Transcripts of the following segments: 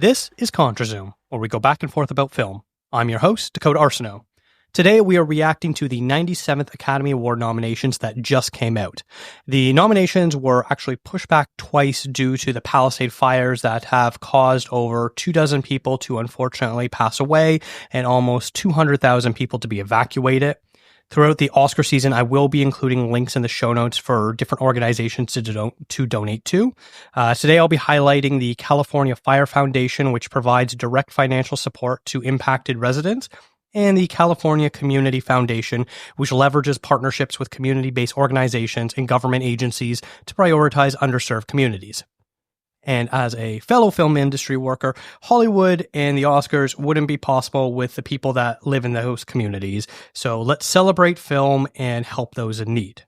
This is ContraZoom, where we go back and forth about film. I'm your host, Dakota Arsenault. Today, we are reacting to the 97th Academy Award nominations that just came out. The nominations were actually pushed back twice due to the Palisade fires that have caused over 24 people to unfortunately pass away and almost 200,000 people to be evacuated. Throughout the Oscar season, I will be including links in the show notes for different organizations to donate to. Today, I'll be highlighting the California Fire Foundation, which provides direct financial support to impacted residents, and the California Community Foundation, which leverages partnerships with community-based organizations and government agencies to prioritize underserved communities. And as a fellow film industry worker, Hollywood and the Oscars wouldn't be possible with the people that live in those communities. So let's celebrate film and help those in need.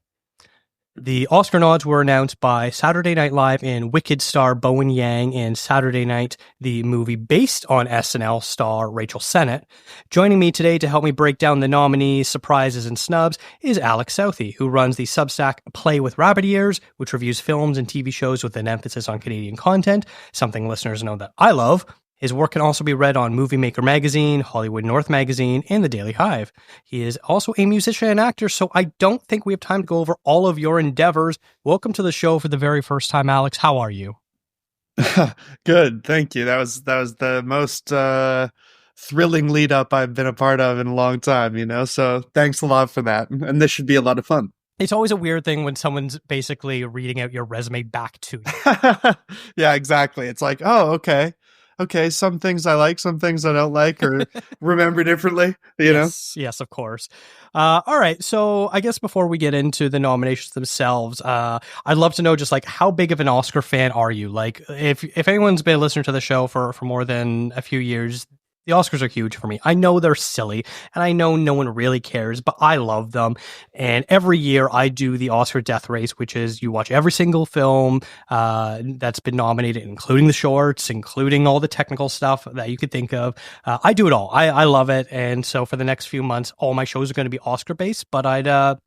The Oscar nods were announced by Saturday Night Live and Wicked star Bowen Yang, and Saturday Night, the movie based on SNL star Rachel Sennett. Joining me today to help me break down the nominees, surprises, and snubs is Alex Southey, who runs the Substack Play with Rabbit Ears, which reviews films and TV shows with an emphasis on Canadian content, something listeners know that I love. His work can also be read on Movie Maker Magazine, Hollywood North Magazine, and The Daily Hive. He is also a musician and actor, so I don't think we have time to go over all of your endeavors. Welcome to the show for the very first time, Alex. How are you? Good, thank you. That was the most thrilling lead up I've been a part of in a long time, so thanks a lot for that. And this should be a lot of fun. It's always a weird thing when someone's basically reading out your resume back to you. Yeah, exactly. It's like, oh, okay, some things I like, some things I don't like, or remember differently, know? Yes, of course. All right, so I guess before we get into the nominations themselves, I'd love to know just like how big of an Oscar fan are you? Like, if anyone's been listening to the show for more than a few years, the Oscars are huge for me. I know they're silly, and I know no one really cares, but I love them. And every year I do the Oscar death race, which is you watch every single film that's been nominated, including the shorts, including all the technical stuff that you could think of. I do it all. I love it. And so for the next few months, all my shows are going to be Oscar-based, but I'd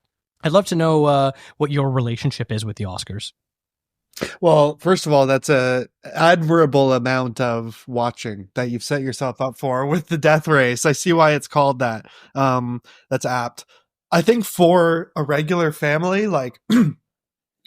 love to know what your relationship is with the Oscars. Well, first of all, that's a admirable amount of watching that you've set yourself up for with the death race. I see why it's called that. That's apt. I think for a regular family, like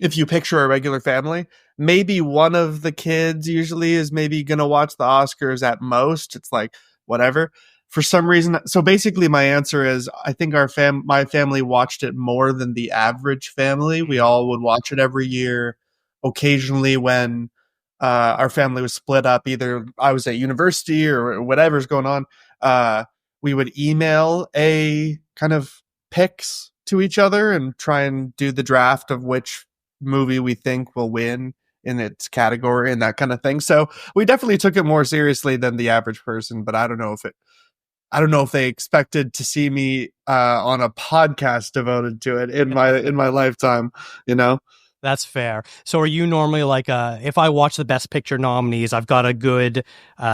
if you picture a regular family, maybe one of the kids usually is maybe going to watch the Oscars at most. It's like, whatever. For some reason. So basically my answer is, I think my family watched it more than the average family. We all would watch it every year. Occasionally when our family was split up, either I was at university or whatever's going on, we would email a kind of picks to each other and try and do the draft of which movie we think will win in its category and that kind of thing. So we definitely took it more seriously than the average person, but I don't know if they expected to see me on a podcast devoted to it in my lifetime, That's fair. So are you normally like, if I watch the Best Picture nominees, I've got a good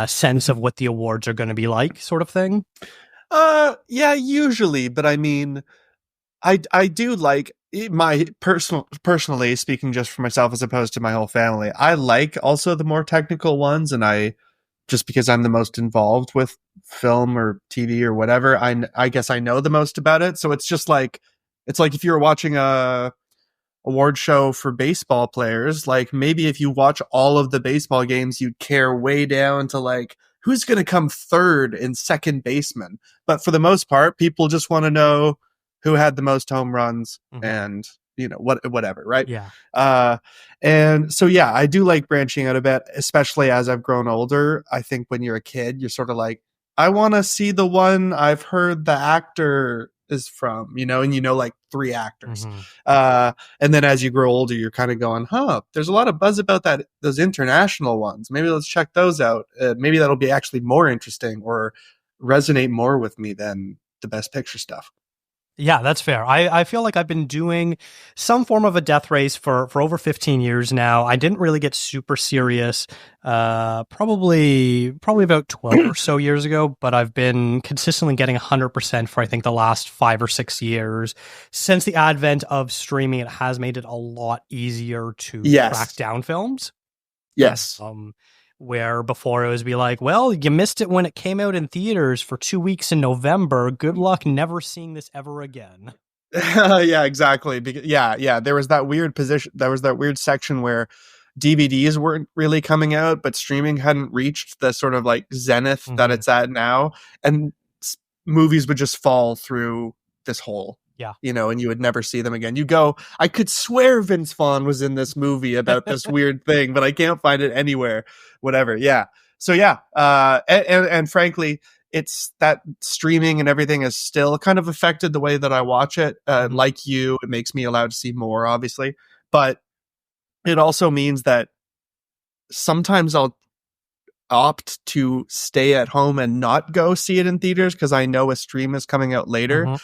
sense of what the awards are going to be like, sort of thing? Yeah, usually. But I mean, I do like my personally speaking, just for myself as opposed to my whole family. I like also the more technical ones, and just because I'm the most involved with film or TV or whatever, I guess I know the most about it. So it's just like, it's like if you're watching a award show for baseball players, like maybe if you watch all of the baseball games, you'd care way down to like who's going to come third and second baseman. But for the most part, people just want to know who had the most home runs and whatever, right? Yeah. And so yeah, I do like branching out a bit, especially as I've grown older. I think when you're a kid, you're sort of like, I want to see the one I've heard the actor is from, and like 3 actors. And then as you grow older, you're kind of going, there's a lot of buzz about those international ones. Maybe let's check those out. Maybe that'll be actually more interesting or resonate more with me than the Best Picture stuff. Yeah, that's fair. I feel like I've been doing some form of a death race for over 15 years now. I didn't really get super serious probably about 12 or so years ago, but I've been consistently getting 100% for I think the last 5 or 6 years. Since the advent of streaming, it has made it a lot easier to track down films. Yes. where before it was be like, well, you missed it when it came out in theaters for 2 weeks in November. Good luck never seeing this ever again. Yeah, exactly. Yeah. There was that weird position. There was that weird section where DVDs weren't really coming out, but streaming hadn't reached the sort of like zenith that it's at now. And movies would just fall through this hole. Yeah. And you would never see them again. You go, I could swear Vince Vaughn was in this movie about this weird thing, but I can't find it anywhere. Whatever. Yeah. So yeah. And frankly, it's that streaming and everything has still kind of affected the way that I watch it. Like you, it makes me allowed to see more, obviously. But it also means that sometimes I'll opt to stay at home and not go see it in theaters because I know a stream is coming out later.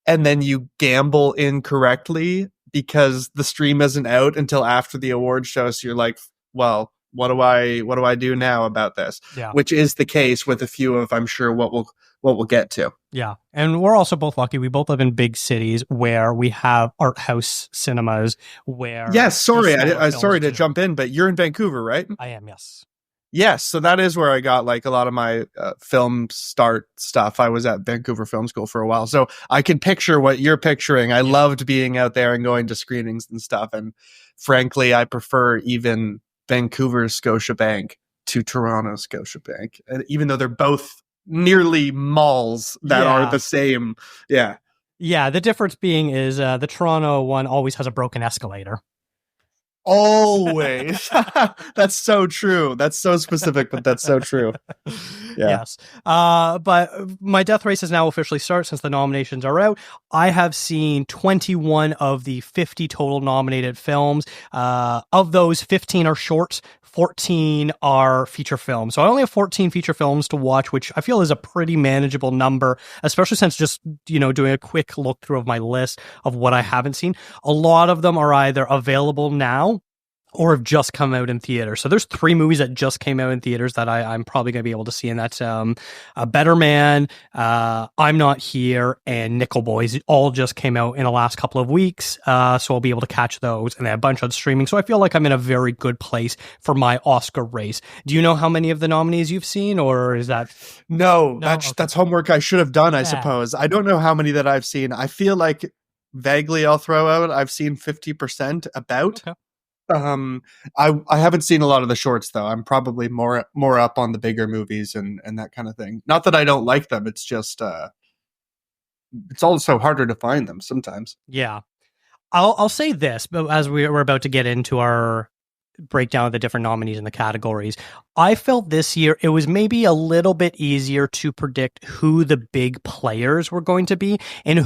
And then you gamble incorrectly because the stream isn't out until after the award show. So you're like, well, what do I do now about this? Yeah. Which is the case with a few of, I'm sure, what we'll get to. Yeah. And we're also both lucky. We both live in big cities where we have art house cinemas where. Yes. Sorry. I'm sorry to jump in, but you're in Vancouver, right? I am. Yes. Yes, so that is where I got like a lot of my film start stuff. I was at Vancouver Film School for a while, so I can picture what you're picturing. I loved being out there and going to screenings and stuff, and frankly, I prefer even Vancouver Scotiabank to Toronto Scotiabank, and even though they're both nearly malls that are the same. Yeah. Yeah, the difference being is the Toronto one always has a broken escalator. Always. That's so true. That's so specific, but that's so true. Yeah. Yes. But my death race has now officially started since the nominations are out. I have seen 21 of the 50 total nominated films. Of those, 15 are shorts, 14 are feature films. So I only have 14 feature films to watch, which I feel is a pretty manageable number, especially since just, doing a quick look through of my list of what I haven't seen. A lot of them are either available now or have just come out in theaters. So there's 3 movies that just came out in theaters that I'm probably going to be able to see, and that's A Better Man, I'm Not Here, and Nickel Boys. All just came out in the last couple of weeks, so I'll be able to catch those, and then a bunch on streaming. So I feel like I'm in a very good place for my Oscar race. Do you know how many of the nominees you've seen, or is that... No, that's homework I should have done, I suppose. I don't know how many that I've seen. I feel like vaguely I'll throw out I've seen 50% about. Okay. I haven't seen a lot of the shorts though. I'm probably more up on the bigger movies and that kind of thing. Not that I don't like them. It's just it's also harder to find them sometimes. Yeah. I'll say this, but as we're about to get into our breakdown of the different nominees in the categories, I felt this year it was maybe a little bit easier to predict who the big players were going to be and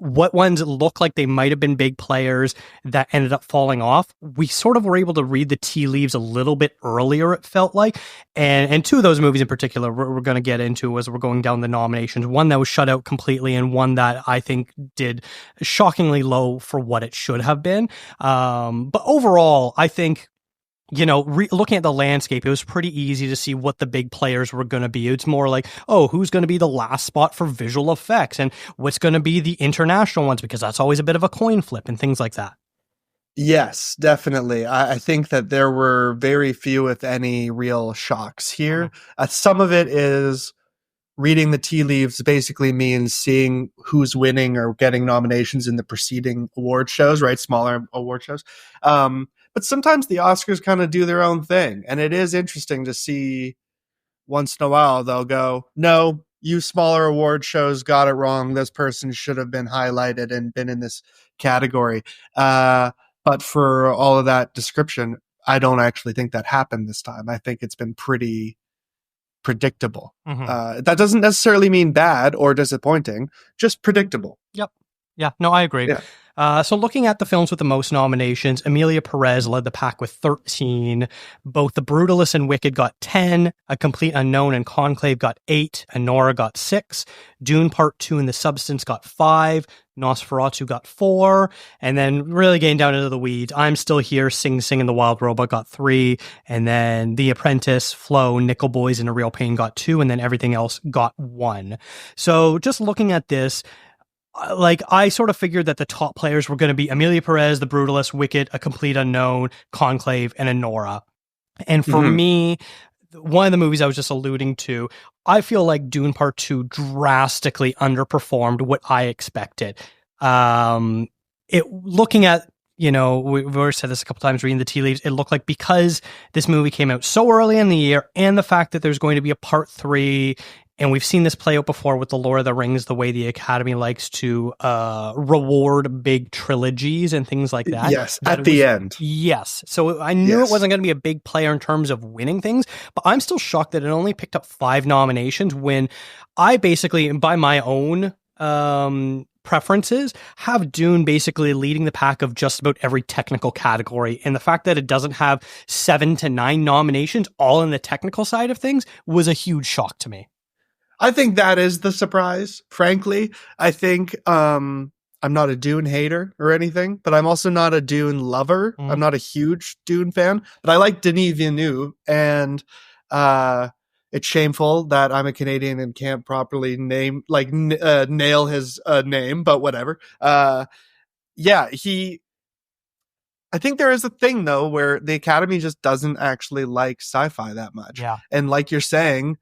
what ones look like they might have been big players that ended up falling off. We sort of were able to read the tea leaves a little bit earlier, it felt like. And 2 of those movies in particular we're going to get into as we're going down the nominations. One that was shut out completely and one that I think did shockingly low for what it should have been. But overall, I think, looking at the landscape, it was pretty easy to see what the big players were going to be. It's more like, who's going to be the last spot for visual effects and what's going to be the international ones, because that's always a bit of a coin flip and things like that. Yes, definitely. I think that there were very few, if any, real shocks here. Some of it is reading the tea leaves basically means seeing who's winning or getting nominations in the preceding award shows, right? Smaller award shows. But sometimes the Oscars kind of do their own thing. And it is interesting to see once in a while, they'll go, no, you smaller award shows got it wrong. This person should have been highlighted and been in this category. But for all of that description, I don't actually think that happened this time. I think it's been pretty predictable. That doesn't necessarily mean bad or disappointing, just predictable. Yep. Yeah, no, I agree. Yeah. So looking at the films with the most nominations, Emilia Perez led the pack with 13. Both The Brutalist and Wicked got 10. A Complete Unknown and Conclave got 8. Anora got 6. Dune Part 2 and The Substance got 5. Nosferatu got 4. And then really getting down into the weeds, I'm Still Here, Sing Sing and The Wild Robot got 3. And then The Apprentice, Flow, Nickel Boys and A Real Pain got 2. And then everything else got 1. So just looking at this, I sort of figured that the top players were going to be Emilia Perez, The Brutalist, Wicked, A Complete Unknown, Conclave, and Anora. And for Mhm. me, one of the movies I was just alluding to, I feel like Dune Part 2 drastically underperformed what I expected. Looking at, we've already said this a couple times, reading the tea leaves, it looked like because this movie came out so early in the year and the fact that there's going to be a part 3, and we've seen this play out before with the Lord of the Rings, the way the Academy likes to reward big trilogies and things like that. Yes, at the end. Yes. So I knew it wasn't going to be a big player in terms of winning things, but I'm still shocked that it only picked up 5 nominations when I basically, by my own preferences, have Dune basically leading the pack of just about every technical category. And the fact that it doesn't have 7 to 9 nominations, all in the technical side of things, was a huge shock to me. I think that is the surprise, frankly. I think I'm not a Dune hater or anything, but I'm also not a Dune lover. Mhm. I'm not a huge Dune fan, but I like Denis Villeneuve, and it's shameful that I'm a Canadian and can't properly nail his name, but whatever. Yeah, I think there is a thing though where the Academy just doesn't actually like sci-fi that much. Yeah. And like you're saying,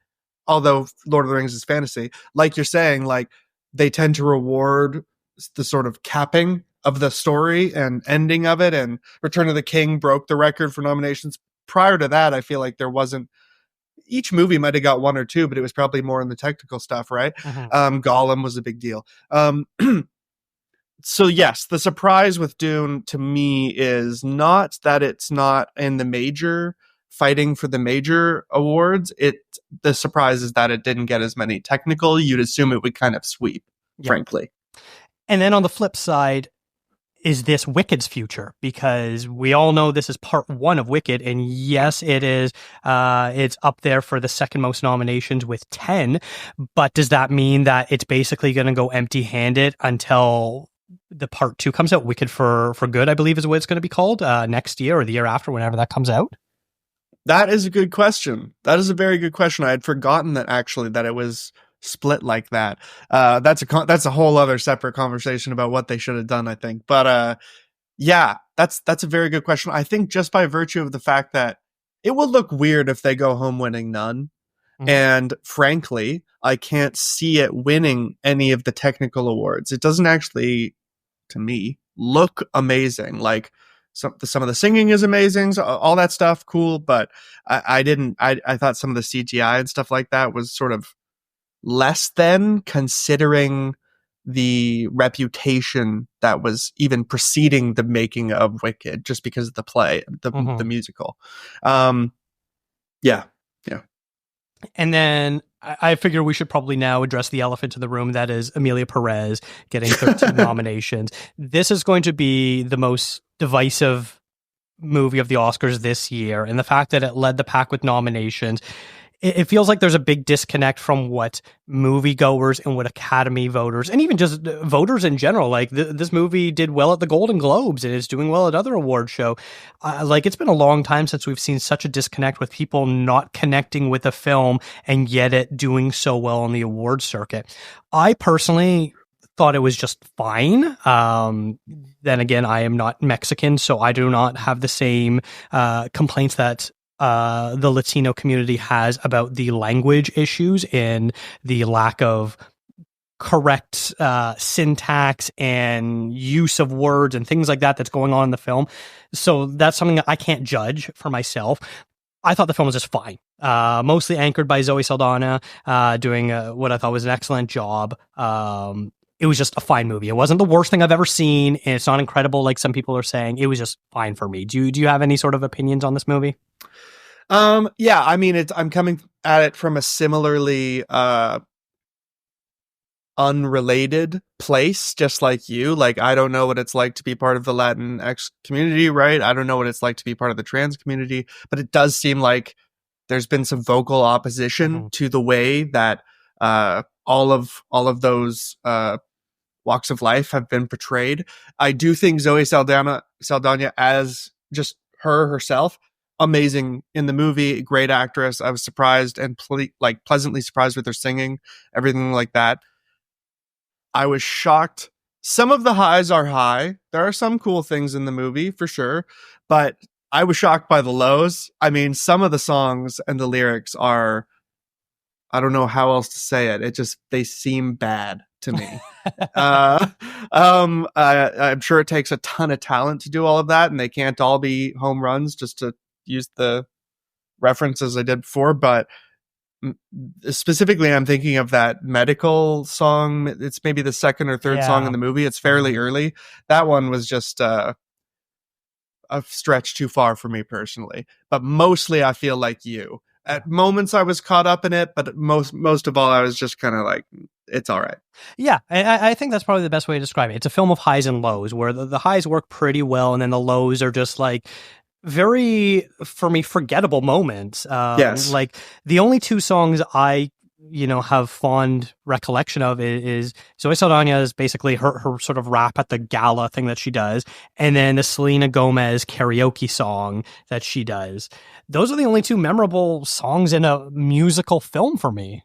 although Lord of the Rings is fantasy, like you're saying, like they tend to reward the sort of capping of the story and ending of it. And Return of the King broke the record for nominations. Prior to that, I feel like there wasn't. Each movie might have got 1 or 2, but it was probably more in the technical stuff, right? Mm-hmm. Gollum was a big deal. So yes, the surprise with Dune to me is not that it's not in the major fighting for the major awards. The surprise is that it didn't get as many technical. You'd assume it would kind of sweep, frankly. And then on the flip side, is this Wicked's future? Because we all know this is part 1 of Wicked, and yes, it is. It's up there for the second most nominations with 10. But does that mean that it's basically going to go empty-handed until the part 2 comes out? Wicked for Good, I believe, is what it's going to be called next year or the year after, whenever that comes out. That is a good question. That is a very good question. I had forgotten that it was split like that. That's a whole other separate conversation about what they should have done, I think. But yeah, that's a very good question. I think just by virtue of the fact that it would look weird if they go home winning none. Mm-hmm. And frankly, I can't see it winning any of the technical awards. It doesn't actually, to me, look amazing. Like some of the singing is amazing, so all that stuff, cool. But I thought some of the CGI and stuff like that was sort of less than, considering the reputation that was even preceding the making of Wicked, just because of the play, the musical. Yeah. And then I figure we should probably now address the elephant in the room, that is Emilia Perez getting 13 nominations. This is going to be the most divisive movie of the Oscars this year, and the fact that it led the pack with nominations, it feels like there's a big disconnect from what moviegoers and what Academy voters, and even just voters in general, like this movie did well at the Golden Globes and is doing well at other award show. Like, it's been a long time since we've seen such a disconnect with people not connecting with a film and yet it doing so well on the award circuit. I personally thought it was just fine. Then again, I am not Mexican, so I do not have the same complaints that the Latino community has about the language issues and the lack of correct syntax and use of words and things like that that's going on in the film. So that's something that I can't judge for myself. I thought the film was just fine. Mostly anchored by Zoe Saldana, doing what I thought was an excellent job. It was just a fine movie. It wasn't the worst thing I've ever seen, and it's not incredible like some people are saying. It was just fine for me. Do you have any sort of opinions on this movie? Yeah, I mean, I'm coming at it from a similarly unrelated place, just like you. Like, I don't know what it's like to be part of the Latinx community, right? I don't know what it's like to be part of the trans community, but it does seem like there's been some vocal opposition to the way that all of those walks of life have been portrayed. I do think Zoe Saldana as just herself, amazing in the movie, great actress. I was surprised and pleasantly surprised with her singing, everything like that. I was shocked. Some of the highs are high. There are some cool things in the movie for sure, but I was shocked by the lows. I mean, some of the songs and the lyrics are, I don't know how else to say it. They seem bad to me. I'm sure it takes a ton of talent to do all of that, and they can't all be home runs, just to use the references I did before. But specifically, I'm thinking of that medical song. It's maybe the second or third song in the movie. It's fairly early. That one was just a stretch too far for me personally. But mostly, I feel like you. At moments, I was caught up in it, but most of all, I was just kind of like, it's all right. Yeah, I think that's probably the best way to describe it. It's a film of highs and lows, where the highs work pretty well, and then the lows are just like very, for me, forgettable moments. Yes. Like the only two songs I have fond recollection of is Zoe Saldana's basically her sort of rap at the gala thing that she does, and then the Selena Gomez karaoke song that she does. Those are the only two memorable songs in a musical film for me.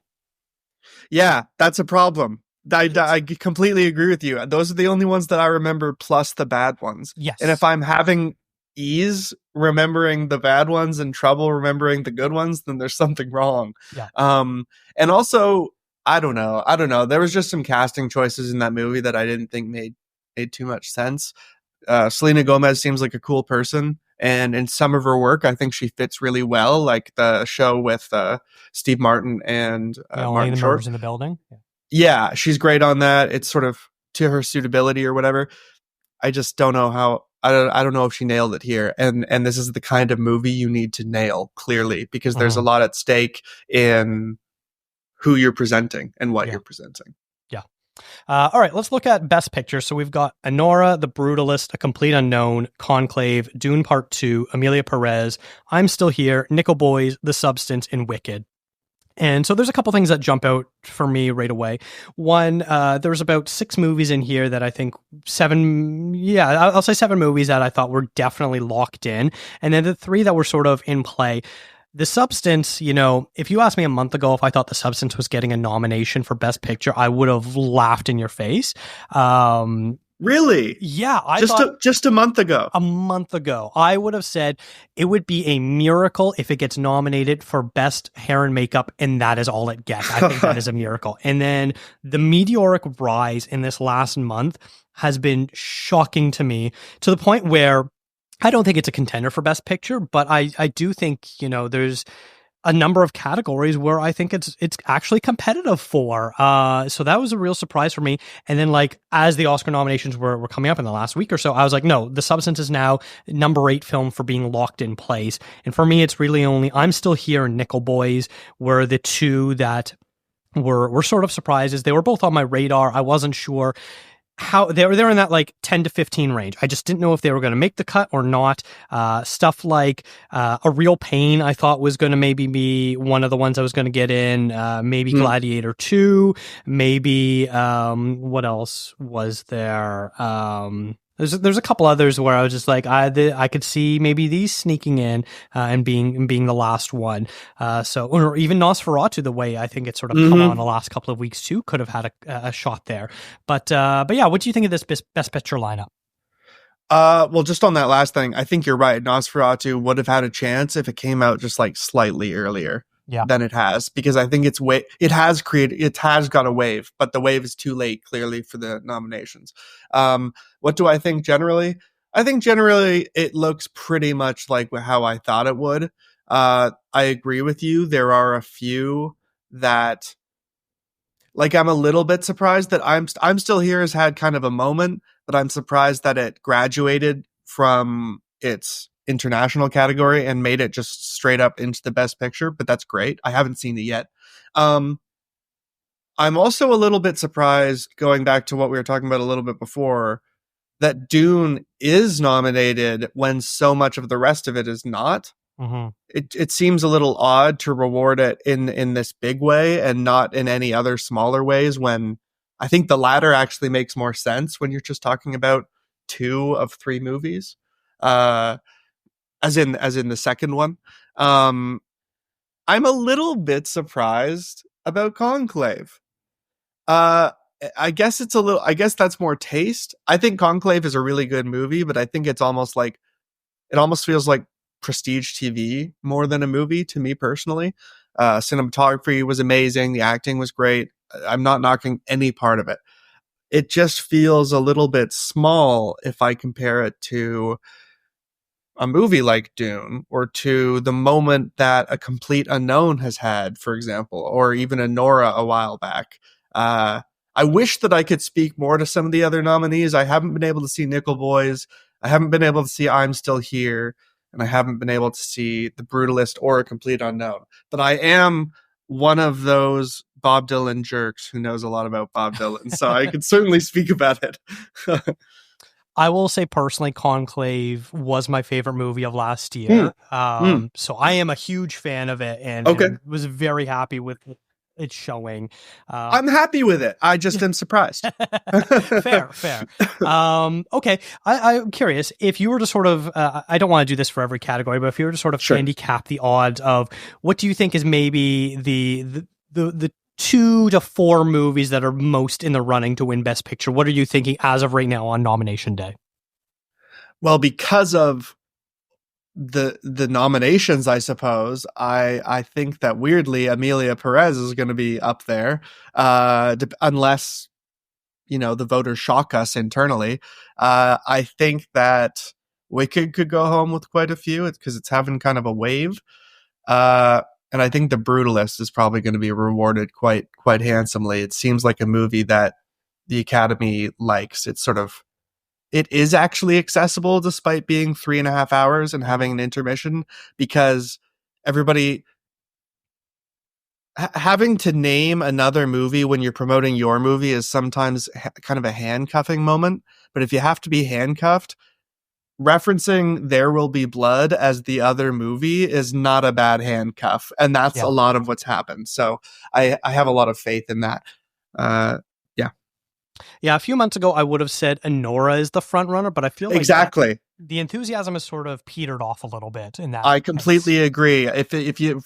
Yeah, that's a problem. I completely agree with you. Those are the only ones that I remember, plus the bad ones. Yes. And if I'm having ease remembering the bad ones and trouble remembering the good ones, then there's something wrong. Yeah. And also, I don't know. There was just some casting choices in that movie that I didn't think made too much sense. Selena Gomez seems like a cool person, and in some of her work, I think she fits really well. Like the show with Steve Martin and Martin Short. Murders in the Building. Yeah, she's great on that. It's sort of to her suitability or whatever. I just don't know how. I don't know if she nailed it here. And this is the kind of movie you need to nail clearly, because there's a lot at stake in who you're presenting and what you're presenting. Yeah. All right, let's look at Best Picture. So we've got Anora, The Brutalist, A Complete Unknown, Conclave, Dune Part 2, Amelia Perez, I'm Still Here, Nickel Boys, The Substance, and Wicked. And so there's a couple things that jump out for me right away. One, there's about 6 movies in here that I think I'll say 7 movies that I thought were definitely locked in. And then the 3 that were sort of in play. The Substance, if you asked me a month ago if I thought The Substance was getting a nomination for Best Picture, I would have laughed in your face. Really? Yeah. Just a month ago. A month ago, I would have said it would be a miracle if it gets nominated for Best Hair and Makeup, and that is all it gets. I think that is a miracle. And then the meteoric rise in this last month has been shocking to me, to the point where I don't think it's a contender for Best Picture, but I do think, there's a number of categories where I think it's actually competitive for. So that was a real surprise for me. And then, like, as the Oscar nominations were coming up in the last week or so, I was like, no, The Substance is now number 8 film for being locked in place. And for me, it's really only I'm Still Here and Nickel Boys were the two that were sort of surprises. They were both on my radar. I wasn't sure how they were in that like 10 to 15 range. I just didn't know if they were going to make the cut or not. Stuff like A Real Pain, I thought was going to maybe be one of the ones I was going to get in. Maybe Gladiator 2. Maybe what else was there? There's a couple others where I was just like, I could see maybe these sneaking in and being the last one. Or even Nosferatu, the way I think it's sort of come on the last couple of weeks too, could have had a shot there. But yeah, what do you think of this Best Picture lineup? Well, just on that last thing, I think you're right. Nosferatu would have had a chance if it came out just like slightly earlier. Yeah. Than it has, because I think it has got a wave, but the wave is too late clearly for the nominations. What do I think generally? I think generally it looks pretty much like how I thought it would. I agree with you. There are a few that, like, I'm a little bit surprised that I'm Still Here has had kind of a moment, but I'm surprised that it graduated from its international category and made it just straight up into the Best Picture, but that's great. I haven't seen it yet. I'm also a little bit surprised, going back to what we were talking about a little bit before, that Dune is nominated when so much of the rest of it is not. Mm-hmm. It seems a little odd to reward it in this big way and not in any other smaller ways, when I think the latter actually makes more sense when you're just talking about 2 of 3 movies. As in the second one. I'm a little bit surprised about Conclave. I guess that's more taste. I think Conclave is a really good movie, but I think it's almost like, it almost feels like prestige TV more than a movie to me personally. Cinematography was amazing. The acting was great. I'm not knocking any part of it. It just feels a little bit small if I compare it to a movie like Dune, or to the moment that A Complete Unknown has had, for example, or even a Nora a while back. I wish that I could speak more to some of the other nominees. I haven't been able to see Nickel Boys. I haven't been able to see I'm Still Here. And I haven't been able to see The Brutalist or A Complete Unknown. But I am one of those Bob Dylan jerks who knows a lot about Bob Dylan. So I can certainly speak about it. I will say personally, Conclave was my favorite movie of last year. So I am a huge fan of it, and was very happy with its showing. I'm happy with it. I just am surprised. Fair. Okay. I'm curious if you were to sort of, I don't want to do this for every category, but if you were to sort of handicap the odds of what do you think is maybe the 2 to 4 movies that are most in the running to win Best Picture, what are you thinking as of right now on nomination day? Well, because of the nominations, I suppose, I think that weirdly Emilia Perez is going to be up there, unless the voters shock us internally. I think that Wicked could go home with quite a few, because it's having kind of a wave. And I think The Brutalist is probably going to be rewarded quite handsomely. It seems like a movie that the Academy likes. It is actually accessible despite being 3.5 hours and having an intermission, because everybody having to name another movie when you're promoting your movie is sometimes kind of a handcuffing moment. But if you have to be handcuffed, referencing There Will Be Blood as the other movie is not a bad handcuff. And that's a lot of what's happened. So I have a lot of faith in that. Yeah, a few months ago, I would have said Anora is the front runner, but I feel like exactly the enthusiasm has sort of petered off a little bit in that. I completely agree. If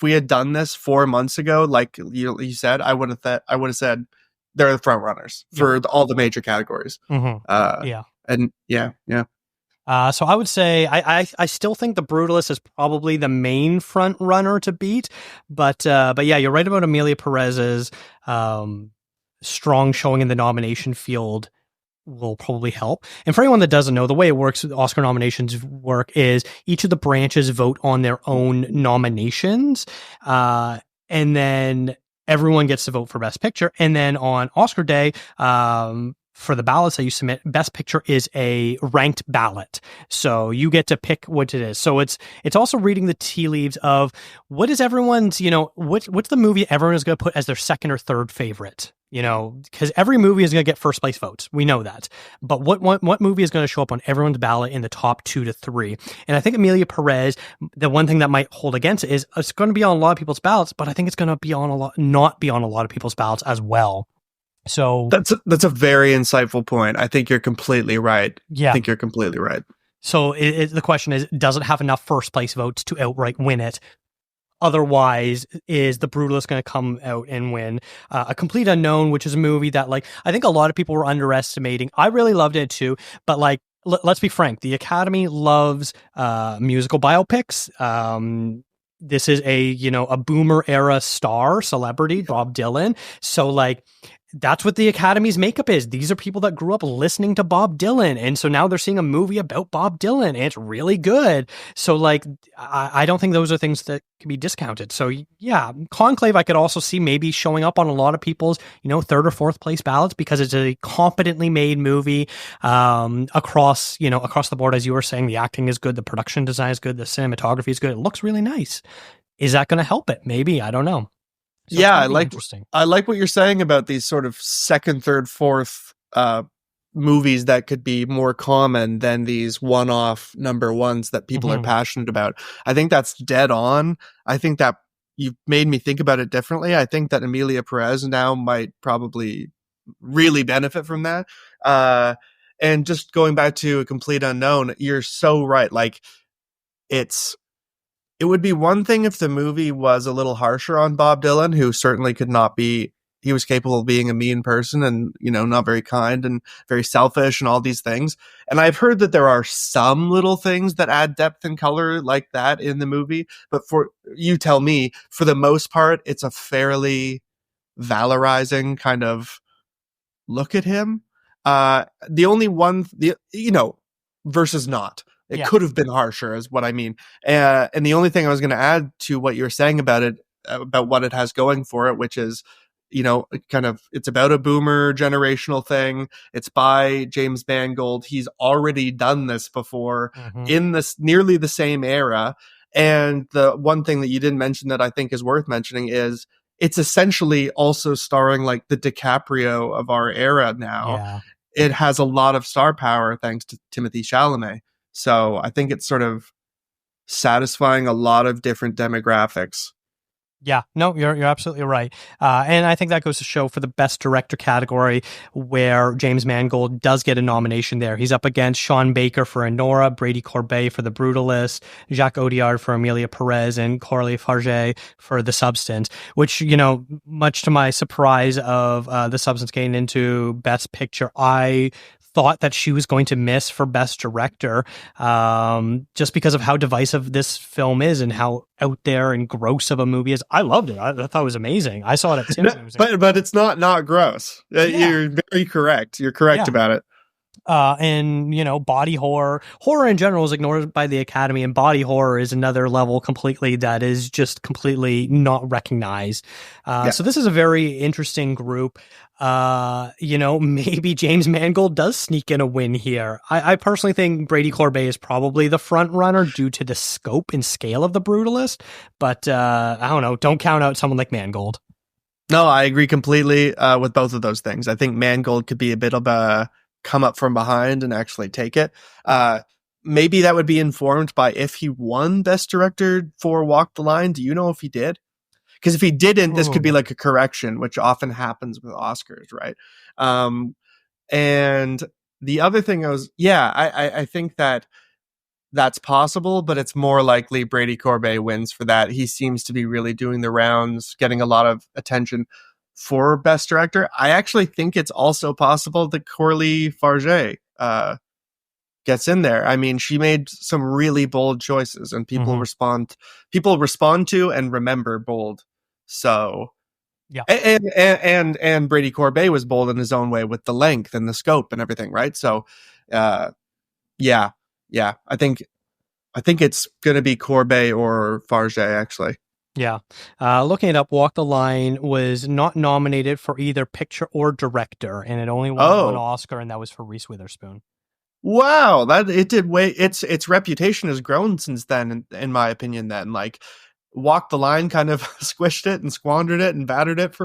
we had done this 4 months ago, like you said, I would have said they're the front runners for all the major categories. So I would say I still think The Brutalist is probably the main front runner to beat, but yeah, you're right about Emilia Perez's strong showing in the nomination field will probably help. And for anyone that doesn't know, the way it works, Oscar nominations work is each of the branches vote on their own nominations, and then everyone gets to vote for Best Picture. And then on Oscar Day, for the ballots that you submit, Best Picture is a ranked ballot. So you get to pick what it is. So it's also reading the tea leaves of what is everyone's, what's the movie everyone is going to put as their second or third favorite, because every movie is going to get first place votes. We know that. But what movie is going to show up on everyone's ballot in the top 2 to 3? And I think Emilia Perez, the one thing that might hold against it is it's going to be on a lot of people's ballots, but I think it's going to be not be on a lot of people's ballots as well. So that's a very insightful point. I think you're completely right. Yeah. I think you're completely right. So the question is, does it have enough first place votes to outright win it? Otherwise, is The Brutalist going to come out and win? A Complete Unknown, which is a movie that I think a lot of people were underestimating. I really loved it too, but let's be frank, the Academy loves musical biopics. This is a boomer era star celebrity, Bob Dylan. So that's what the Academy's makeup is. These are people that grew up listening to Bob Dylan. And so now they're seeing a movie about Bob Dylan and it's really good. So I don't think those are things that can be discounted. So yeah, Conclave, I could also see maybe showing up on a lot of people's, third or fourth place ballots because it's a competently made movie, across the board. As you were saying, the acting is good. The production design is good. The cinematography is good. It looks really nice. Is that going to help it? Maybe. I don't know. So yeah, I like what you're saying about these sort of second, third, fourth movies that could be more common than these one-off number ones that people are passionate about. I think that's dead on. I think that you've made me think about it differently. I think that Emilia Perez now might probably really benefit from that. And just going back to A Complete Unknown, you're so right. It would be one thing if the movie was a little harsher on Bob Dylan, who certainly could not be. He was capable of being a mean person and, not very kind and very selfish and all these things. And I've heard that there are some little things that add depth and color like that in the movie, but for you tell me, for the most part, it's a fairly valorizing kind of look at him. The only one, versus not. It Yeah. could have been harsher, is what I mean. And the only thing I was going to add to what you're saying about it, about what it has going for it, which is, it's about a boomer generational thing. It's by James Mangold. He's already done this before in this nearly the same era. And the one thing that you didn't mention that I think is worth mentioning is it's essentially also starring like the DiCaprio of our era now. Yeah. It has a lot of star power thanks to Timothée Chalamet. So I think it's sort of satisfying a lot of different demographics. Yeah, no, you're absolutely right. And I think that goes to show for the best director category where James Mangold does get a nomination there. He's up against Sean Baker for Anora, Brady Corbet for The Brutalist, Jacques Audiard for Emilia Perez, and Coralie Farge for The Substance, which, much to my surprise of The Substance getting into Best Picture, I thought that she was going to miss for Best Director, just because of how divisive this film is and how out there and gross of a movie is. I loved it. I thought it was amazing. I saw it at cinema. But it's not gross. Yeah. You're very correct. You're correct about it. And body horror in general is ignored by the Academy, and body horror is another level completely that is just completely not recognized. So this is a very interesting group. Maybe James Mangold does sneak in a win here. I personally think Brady Corbet is probably the front runner due to the scope and scale of The Brutalist, but I don't know, don't count out someone like Mangold. No, I agree completely with both of those things. I think Mangold could be a bit of a come up from behind and actually take it. Maybe that would be informed by if he won Best Director for Walk the Line. Do you know if he did? Because if he didn't, this could be like a correction, which often happens with Oscars, right? And the other thing I think that's possible, but it's more likely Brady Corbet wins for that. He seems to be really doing the rounds, getting a lot of attention for Best Director. I actually think it's also possible that Coralie Farge gets in there. I mean, she made some really bold choices, and people respond to and remember bold. So yeah, and Brady Corbet was bold in his own way with the length and the scope and everything, right? So yeah, I think it's gonna be Corbet or Farge, actually. Yeah. Looking it up, Walk the Line was not nominated for either picture or director, and it only won one Oscar, and that was for Reese Witherspoon. Wow, its reputation has grown since then, in my opinion. Then, like, Walk the Line kind of squished it and squandered it and battered it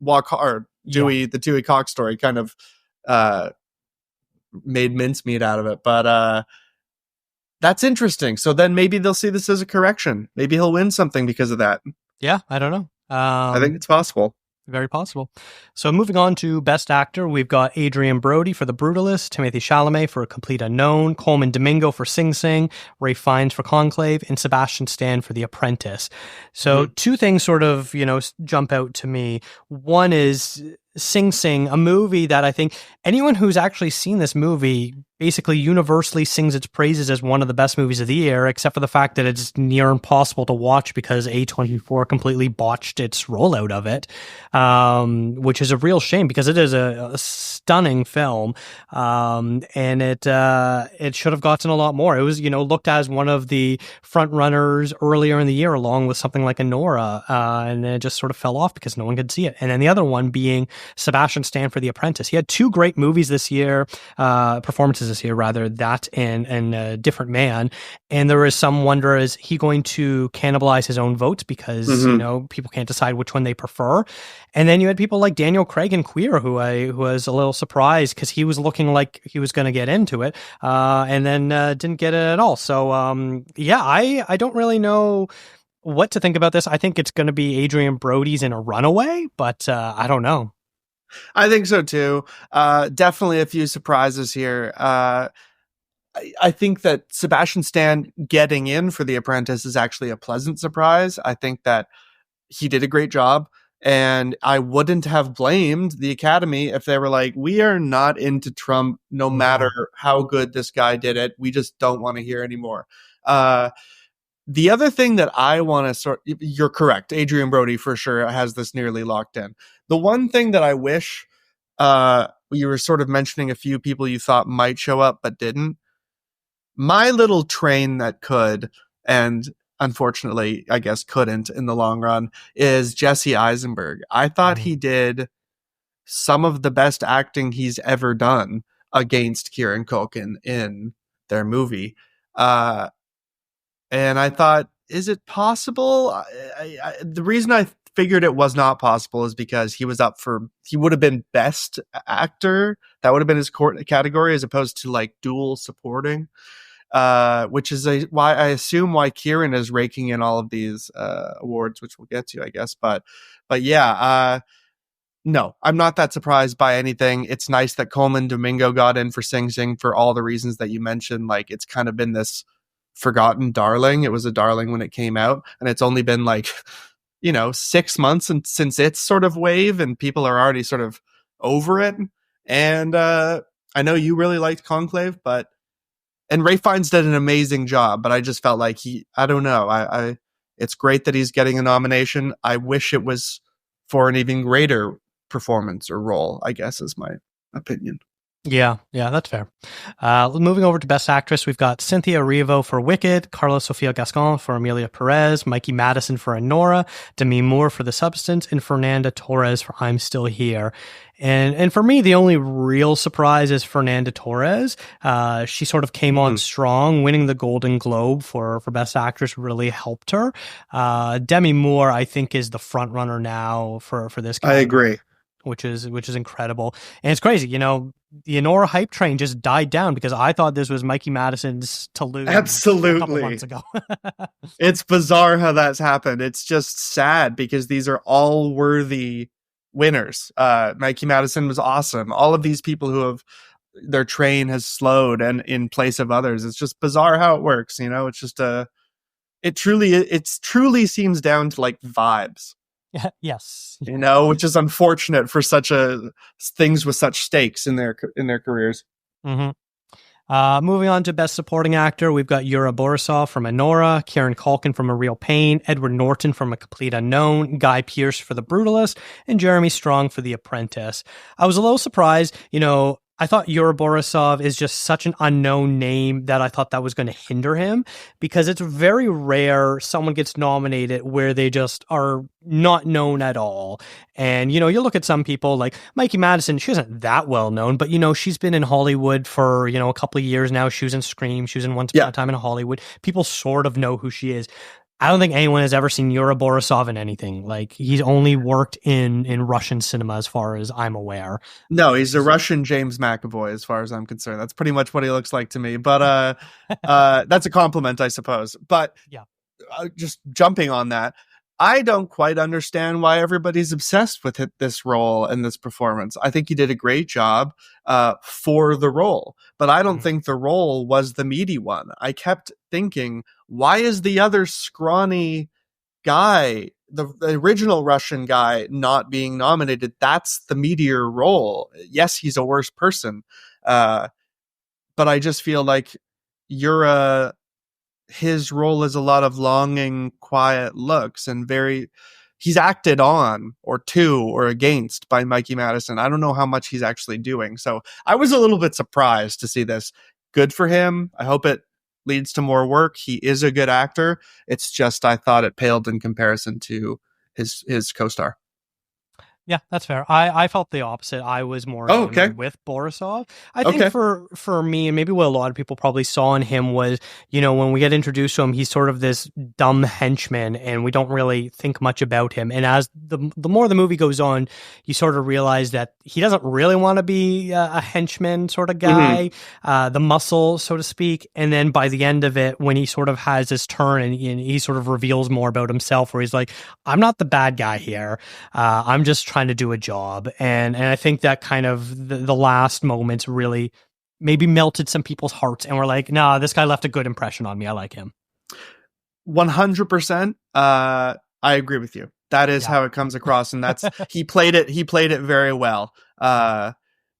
Walk Hard, the Dewey Cox story kind of made mincemeat out of it. But that's interesting. So then maybe they'll see this as a correction. Maybe he'll win something because of that. Yeah, I don't know. I think it's possible. Very possible. So moving on to Best Actor, we've got Adrian Brody for The Brutalist, Timothée Chalamet for A Complete Unknown, Coleman Domingo for Sing Sing, Ralph Fiennes for Conclave, and Sebastian Stan for The Apprentice. So two things sort of, jump out to me. One is Sing Sing, a movie that I think anyone who's actually seen this movie basically universally sings its praises as one of the best movies of the year, except for the fact that it's near impossible to watch because A24 completely botched its rollout of it, which is a real shame because it is a stunning film, and it should have gotten a lot more. It was, looked at as one of the front runners earlier in the year, along with something like Anora, and then it just sort of fell off because no one could see it. And then the other one being Sebastian Stan for The Apprentice. He had two great movies this year, performances this year, rather, that and A Different Man. And there is some wonder, is he going to cannibalize his own votes because, people can't decide which one they prefer. And then you had people like Daniel Craig and Queer, who was a little surprised because he was looking like he was going to get into it, and then didn't get it at all. So, I don't really know what to think about this. I think it's going to be Adrian Brody's in a runaway, but I don't know. I think so too. Definitely a few surprises here. I think that Sebastian Stan getting in for The Apprentice is actually a pleasant surprise. I think that he did a great job. And I wouldn't have blamed the Academy if they were like, we are not into Trump no matter how good this guy did it. We just don't want to hear anymore. The other thing that I want to you're correct. Adrian Brody for sure has this nearly locked in. The one thing that I wish, you were sort of mentioning a few people you thought might show up but didn't. My little train that could, and unfortunately, I guess couldn't in the long run, is Jesse Eisenberg. I thought he did some of the best acting he's ever done against Kieran Culkin in their movie. And I thought, is it possible? The reason I figured it was not possible is because he would have been best actor. That would have been his category as opposed to like dual supporting. Which is why I assume why Kieran is raking in all of these awards, which we'll get to, I guess. But yeah, no, I'm not that surprised by anything. It's nice that Coleman Domingo got in for Sing Sing for all the reasons that you mentioned. Like, it's kind of been this forgotten darling. It was a darling when it came out, and it's only been like 6 months since its sort of wave, and people are already sort of over it. And I know you really liked Conclave, and Ralph Fiennes did an amazing job, but I just felt like I don't know. It's great that he's getting a nomination. I wish it was for an even greater performance or role, I guess, is my opinion. Yeah, that's fair. Moving over to Best Actress, we've got Cynthia Erivo for Wicked, Carla Sofia Gascon for Amelia Perez, Mikey Madison for Anora, Demi Moore for The Substance, and Fernanda Torres for I'm Still Here. And for me, the only real surprise is Fernanda Torres. She sort of came on strong. Winning the Golden Globe for Best Actress really helped her. Demi Moore, I think, is the front runner now for this category. I agree. Which is incredible. And it's crazy, the Anora hype train just died down because I thought this was Mikey Madison's to lose. Absolutely. A couple months ago. It's bizarre how that's happened. It's just sad because these are all worthy winners. Mikey Madison was awesome. All of these people who have their train has slowed and in place of others. It's just bizarre how it works. It's just it truly seems down to like vibes. Yes. Which is unfortunate for things with such stakes in their careers. Mm-hmm. Moving on to Best Supporting Actor, we've got Yura Borisov from Anora, Kieran Culkin from A Real Pain, Edward Norton from A Complete Unknown, Guy Pearce for The Brutalist, and Jeremy Strong for The Apprentice. I was a little surprised, I thought Yura Borisov is just such an unknown name that I thought that was going to hinder him, because it's very rare someone gets nominated where they just are not known at all. And, you look at some people like Mikey Madison, she isn't that well known, but, she's been in Hollywood for, a couple of years now. She was in Scream. She was in Once Upon a Time in Hollywood. People sort of know who she is. I don't think anyone has ever seen Yura Borisov in anything. Like, he's only worked in Russian cinema as far as I'm aware. No, he's a Russian James McAvoy as far as I'm concerned. That's pretty much what he looks like to me. But that's a compliment, I suppose. But yeah, just jumping on that, I don't quite understand why everybody's obsessed with this role and this performance. I think he did a great job for the role, but I don't think the role was the meaty one. I kept thinking, why is the other scrawny guy, the original Russian guy, not being nominated? That's the meatier role. Yes, he's a worse person. But I just feel like his role is a lot of longing, quiet looks, and he's acted on or to or against by Mikey Madison. I don't know how much he's actually doing. So I was a little bit surprised to see this. Good for him. I hope it leads to more work. He is a good actor. It's just, I thought it paled in comparison to his co-star. Yeah, that's fair. I felt the opposite. I was more with Borisov. I think for me, and maybe what a lot of people probably saw in him was, when we get introduced to him, he's sort of this dumb henchman, and we don't really think much about him. And as the more the movie goes on, you sort of realize that he doesn't really want to be a henchman sort of guy, the muscle, so to speak. And then by the end of it, when he sort of has his turn and he sort of reveals more about himself, where he's like, I'm not the bad guy here. I'm just trying to do a job. And I think that kind of the last moments really maybe melted some people's hearts, and we're like, nah, this guy left a good impression on me. I like him. 100%. I agree with you. That is Yeah. how it comes across, and that's he played it. He played it very well.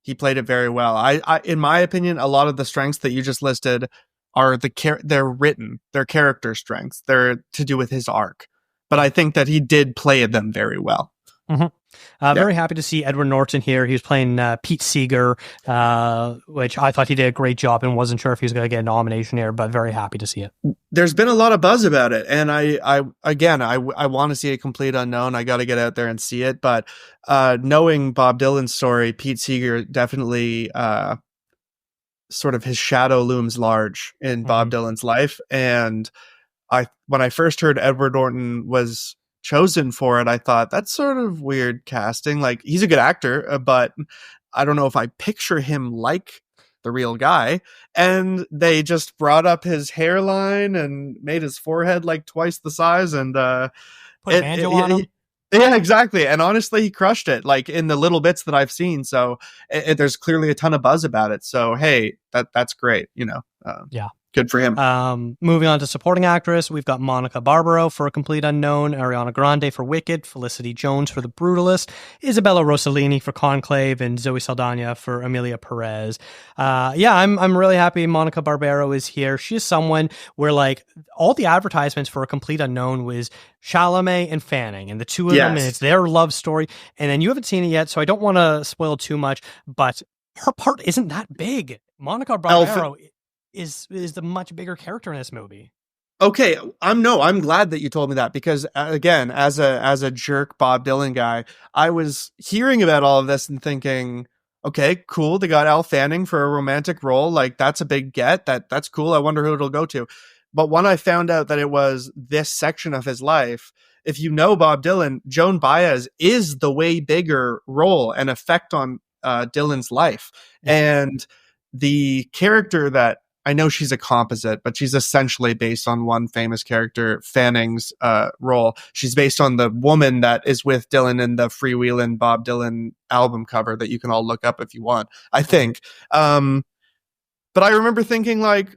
He played it very well. In my opinion, a lot of the strengths that you just listed are they're written. They're character strengths. They're to do with his arc. But I think that he did play them very well. Mm-hmm. Very happy to see Edward Norton here. He was playing Pete Seeger, which I thought he did a great job and wasn't sure if he was going to get a nomination here, but very happy to see it. There's been a lot of buzz about it, and I want to see a Complete Unknown. I got to get out there and see it, but knowing Bob Dylan's story, Pete Seeger definitely sort of his shadow looms large in Bob Dylan's life, and when I first heard Edward Norton was chosen for it, I thought that's sort of weird casting. Like, he's a good actor, but I don't know if I picture him like the real guy. And they just brought up his hairline and made his forehead like twice the size, and put a banjo on him. Yeah, exactly. And honestly, he crushed it, like in the little bits that I've seen. So there's clearly a ton of buzz about it. So hey, that's great. Yeah. Good for him. Moving on to supporting actress, we've got Monica Barbaro for A Complete Unknown, Ariana Grande for Wicked, Felicity Jones for The Brutalist, Isabella Rossellini for Conclave, and Zoe Saldana for Emilia Perez. I'm really happy Monica Barbaro is here. She is someone where, like, all the advertisements for A Complete Unknown was Chalamet and Fanning, and the two of them, and it's their love story. And then you haven't seen it yet, so I don't want to spoil too much, but her part isn't that big. Monica Barbaro is the much bigger character in this movie. Okay, I'm glad that you told me that, because again, as a jerk Bob Dylan guy, I was hearing about all of this and thinking, okay, cool, they got Elle Fanning for a romantic role, like that's a big get. That's cool. I wonder who it'll go to. But when I found out that it was this section of his life, if you know Bob Dylan, Joan Baez is the way bigger role and effect on Dylan's life. And the character that, I know she's a composite, but she's essentially based on one famous character, Fanning's role. She's based on the woman that is with Dylan in the Freewheelin' Bob Dylan album cover that you can all look up if you want, I think. But I remember thinking, like,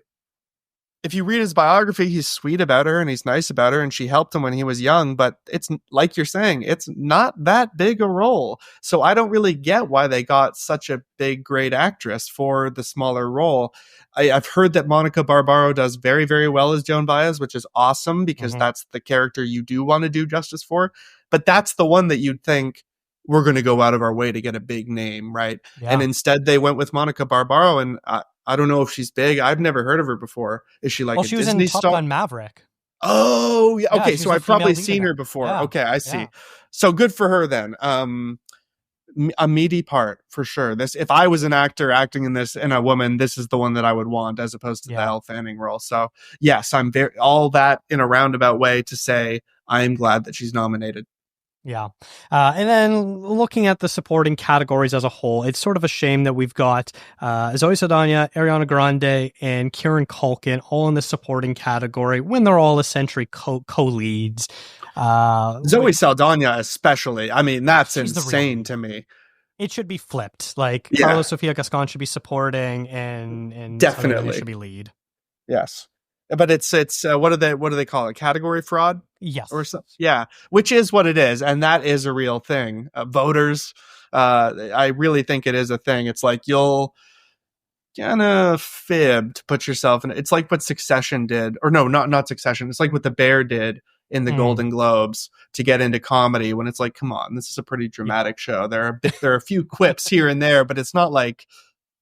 if you read his biography, he's sweet about her and he's nice about her, and she helped him when he was young, but it's like you're saying, it's not that big a role. So I don't really get why they got such a big, great actress for the smaller role. I've heard that Monica Barbaro does very, very well as Joan Baez, which is awesome, because that's the character you do want to do justice for. But that's the one that you'd think, we're going to go out of our way to get a big name, right? Yeah. And instead they went with Monica Barbaro, and I don't know if she's big. I've never heard of her before. Is she like a Disney star? She was in Top Gun Maverick. Oh, yeah. Okay, so I've probably seen her before. Yeah. Okay, I see. Yeah. So good for her then. A meaty part for sure. This, if I was an actor acting in this and a woman, this is the one that I would want as opposed to the Elle Fanning role. So yes, I'm all that in a roundabout way to say I am glad that she's nominated. Yeah. And then looking at the supporting categories as a whole, it's sort of a shame that we've got Zoe Saldana, Ariana Grande, and Kieran Culkin all in the supporting category when they're all essentially co-leads. Zoe Saldana especially. I mean, that's insane to me. It should be flipped. Like, Carlos Sofia Gascon should be supporting and definitely should be lead. Yes. But it's what do they call it? Category fraud? Yes. Or something. Yeah, which is what it is, and that is a real thing. Voters, I really think it is a thing. It's like you'll kind of fib to put yourself in. It's like what Succession did, or no, not Succession. It's like what The Bear did in the Golden Globes to get into comedy. When it's like, come on, this is a pretty dramatic show. There are a few quips here and there, but it's not like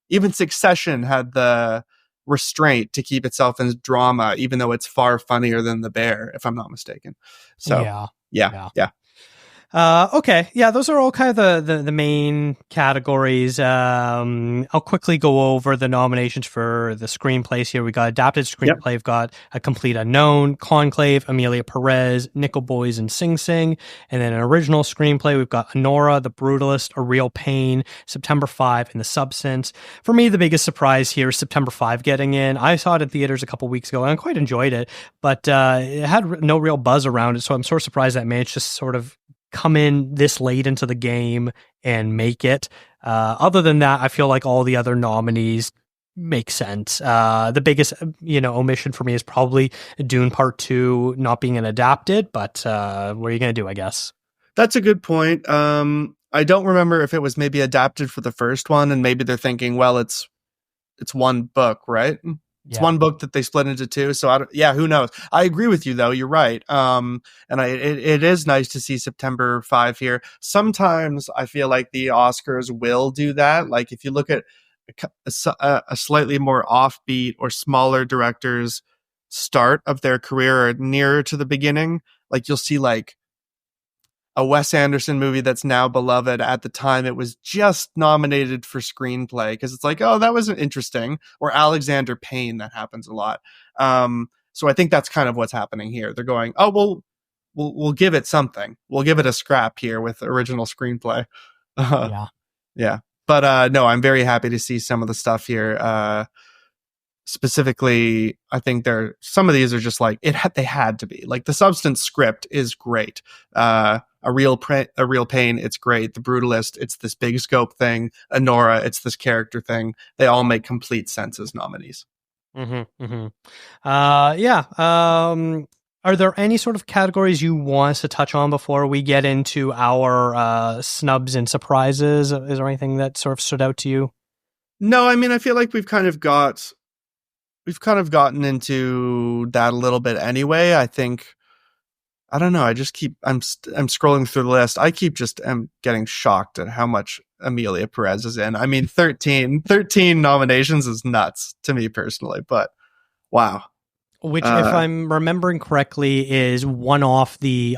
even Succession had the restraint to keep itself in drama, even though it's far funnier than The Bear, if I'm not mistaken. So yeah. Okay. Yeah, those are all kind of the main categories. I'll quickly go over the nominations for the screenplays here. We got adapted screenplay. We've got A Complete Unknown, Conclave, Emilia Perez, Nickel Boys, and Sing Sing. And then an original screenplay, we've got Honora, The Brutalist, A Real Pain, September 5, and The Substance. For me, the biggest surprise here is September 5 getting in. I saw it in theaters a couple weeks ago, and I quite enjoyed it, but it had no real buzz around it, so I'm sort of surprised that managed to sort of come in this late into the game and make it. Other than that, I feel like all the other nominees make sense. The biggest, omission for me is probably Dune Part 2 not being an adapted, but what are you going to do, I guess? That's a good point. I don't remember if it was maybe adapted for the first one, and maybe they're thinking, well, it's one book, right? It's Yeah. one book that they split into two. So yeah, who knows? I agree with you though. You're right. And it is nice to see September 5 here. Sometimes I feel like the Oscars will do that. Like if you look at a slightly more offbeat or smaller directors start of their career or nearer to the beginning, like you'll see like a Wes Anderson movie that's now beloved. At the time it was just nominated for screenplay because it's like, oh, that wasn't interesting. Or Alexander Payne, that happens a lot. So I think that's kind of what's happening here. They're going, oh, well, we'll give it something. We'll give it a scrap here with original screenplay. Yeah. Yeah. But no, I'm very happy to see some of the stuff here. Specifically, I think some of these are just like they had to be. Like the Substance script is great. A real pain, it's great. The Brutalist, it's this big scope thing. Anora, it's this character thing. They all make complete sense as nominees. Mm-hmm, mm-hmm. Yeah. Are there any sort of categories you want us to touch on before we get into our snubs and surprises? Is there anything that sort of stood out to you? No, I mean, I feel like we've kind of gotten into that a little bit anyway. I think, I don't know. I'm scrolling through the list. I'm getting shocked at how much Emilia Perez is in. I mean, 13 nominations is nuts to me personally, but wow. Which, if I'm remembering correctly, is one off the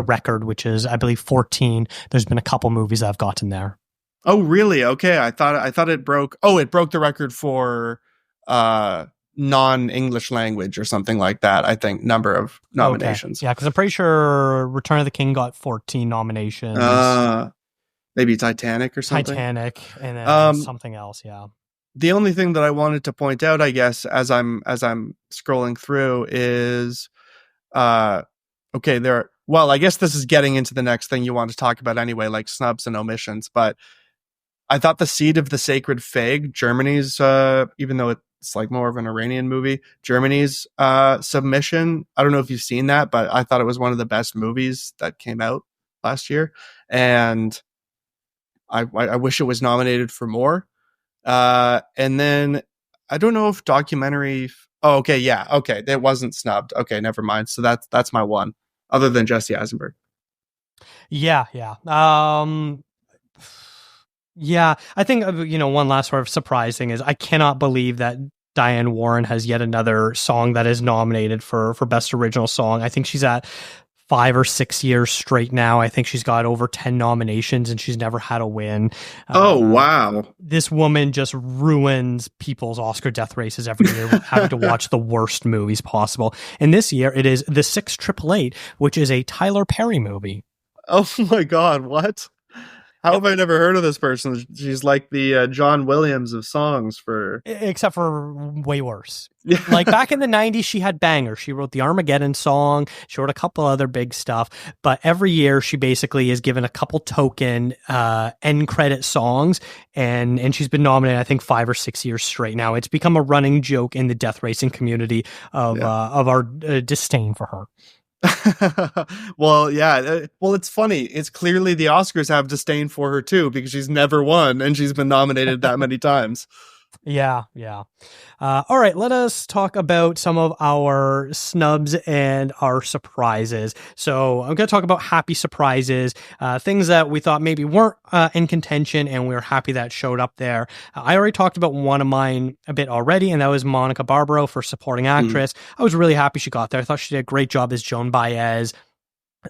record, which is, I believe, 14. There's been a couple movies that have gotten there. Oh, really? Okay. I thought it broke. Oh, it broke the record for, non-English language or something like that. I think number of nominations. Okay. Yeah, because I'm pretty sure Return of the King got 14 nominations. Maybe Titanic or something. Titanic and then something else. Yeah. The only thing that I wanted to point out, I guess, as I'm scrolling through is, okay, well, I guess this is getting into the next thing you want to talk about anyway, like snubs and omissions. But I thought The Seed of the Sacred Fig, Germany's, even though it's like more of an Iranian movie, Germany's submission. I don't know if you've seen that, but I thought it was one of the best movies that came out last year. And I wish it was nominated for more. And then I don't know if documentary. Oh, okay. Yeah. Okay. It wasn't snubbed. Okay. Never mind. So that's my one other than Jesse Eisenberg. Yeah. Yeah. Yeah. I think, one last sort of surprise thing is I cannot believe that Diane Warren has yet another song that is nominated for Best Original Song. I think she's at 5 or 6 years straight now. I think she's got over 10 nominations and she's never had a win. Oh, wow. This woman just ruins people's Oscar death races every year, having to watch the worst movies possible. And this year it is The 688, which is a Tyler Perry movie. Oh my God. What? How have I never heard of this person? She's like the John Williams of songs except for way worse. Yeah. Like back in the 90s, she had bangers. She wrote the Armageddon song. She wrote a couple other big stuff. But every year she basically is given a couple token end credit songs. And she's been nominated, I think, 5 or 6 years straight now. It's become a running joke in the death racing community of our disdain for her. Well, yeah. Well, it's funny. It's clearly the Oscars have disdain for her too, because she's never won and she's been nominated that many times. Yeah. All right, let us talk about some of our snubs and our surprises. So I'm going to talk about happy surprises, things that we thought maybe weren't in contention, and we were happy that showed up there. I already talked about one of mine a bit already, and that was Monica Barbaro for supporting actress. I was really happy she got there. I thought she did a great job as Joan Baez.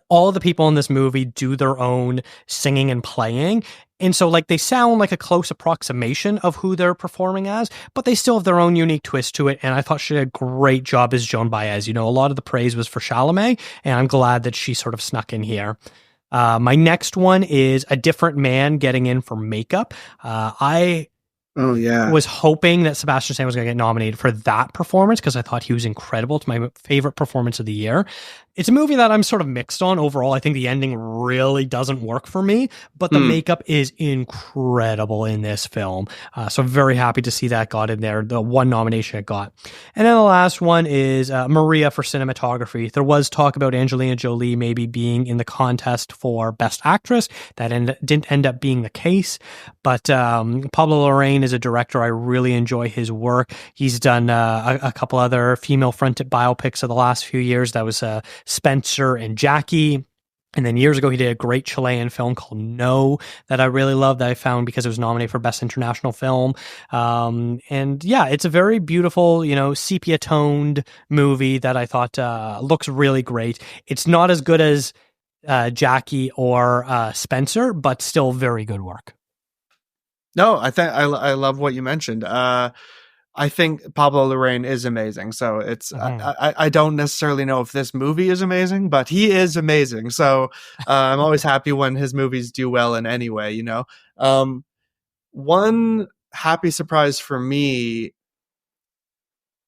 All of the people in this movie do their own singing and playing. And so like they sound like a close approximation of who they're performing as, but they still have their own unique twist to it. And I thought she did a great job as Joan Baez. A lot of the praise was for Chalamet, and I'm glad that she sort of snuck in here. My next one is A Different Man getting in for makeup. I was hoping that Sebastian Stan was going to get nominated for that performance because I thought he was incredible. It's my favorite performance of the year. It's a movie that I'm sort of mixed on overall. I think the ending really doesn't work for me, but the makeup is incredible in this film. So very happy to see that got in there, the one nomination it got. And then the last one is Maria for cinematography. There was talk about Angelina Jolie maybe being in the contest for Best Actress. That didn't end up being the case. But Pablo Larraín is a director. I really enjoy his work. He's done a couple other female-fronted biopics of the last few years. That was Spencer and Jackie. And then years ago, he did a great Chilean film called No that I really loved, that I found because it was nominated for Best International Film. And yeah, it's a very beautiful, sepia-toned movie that I thought looks really great. It's not as good as Jackie or Spencer, but still very good work. No, I think I love what you mentioned. I think Pablo Larraín is amazing. So it's I don't necessarily know if this movie is amazing, but he is amazing. So I'm always happy when his movies do well in any way. One happy surprise for me.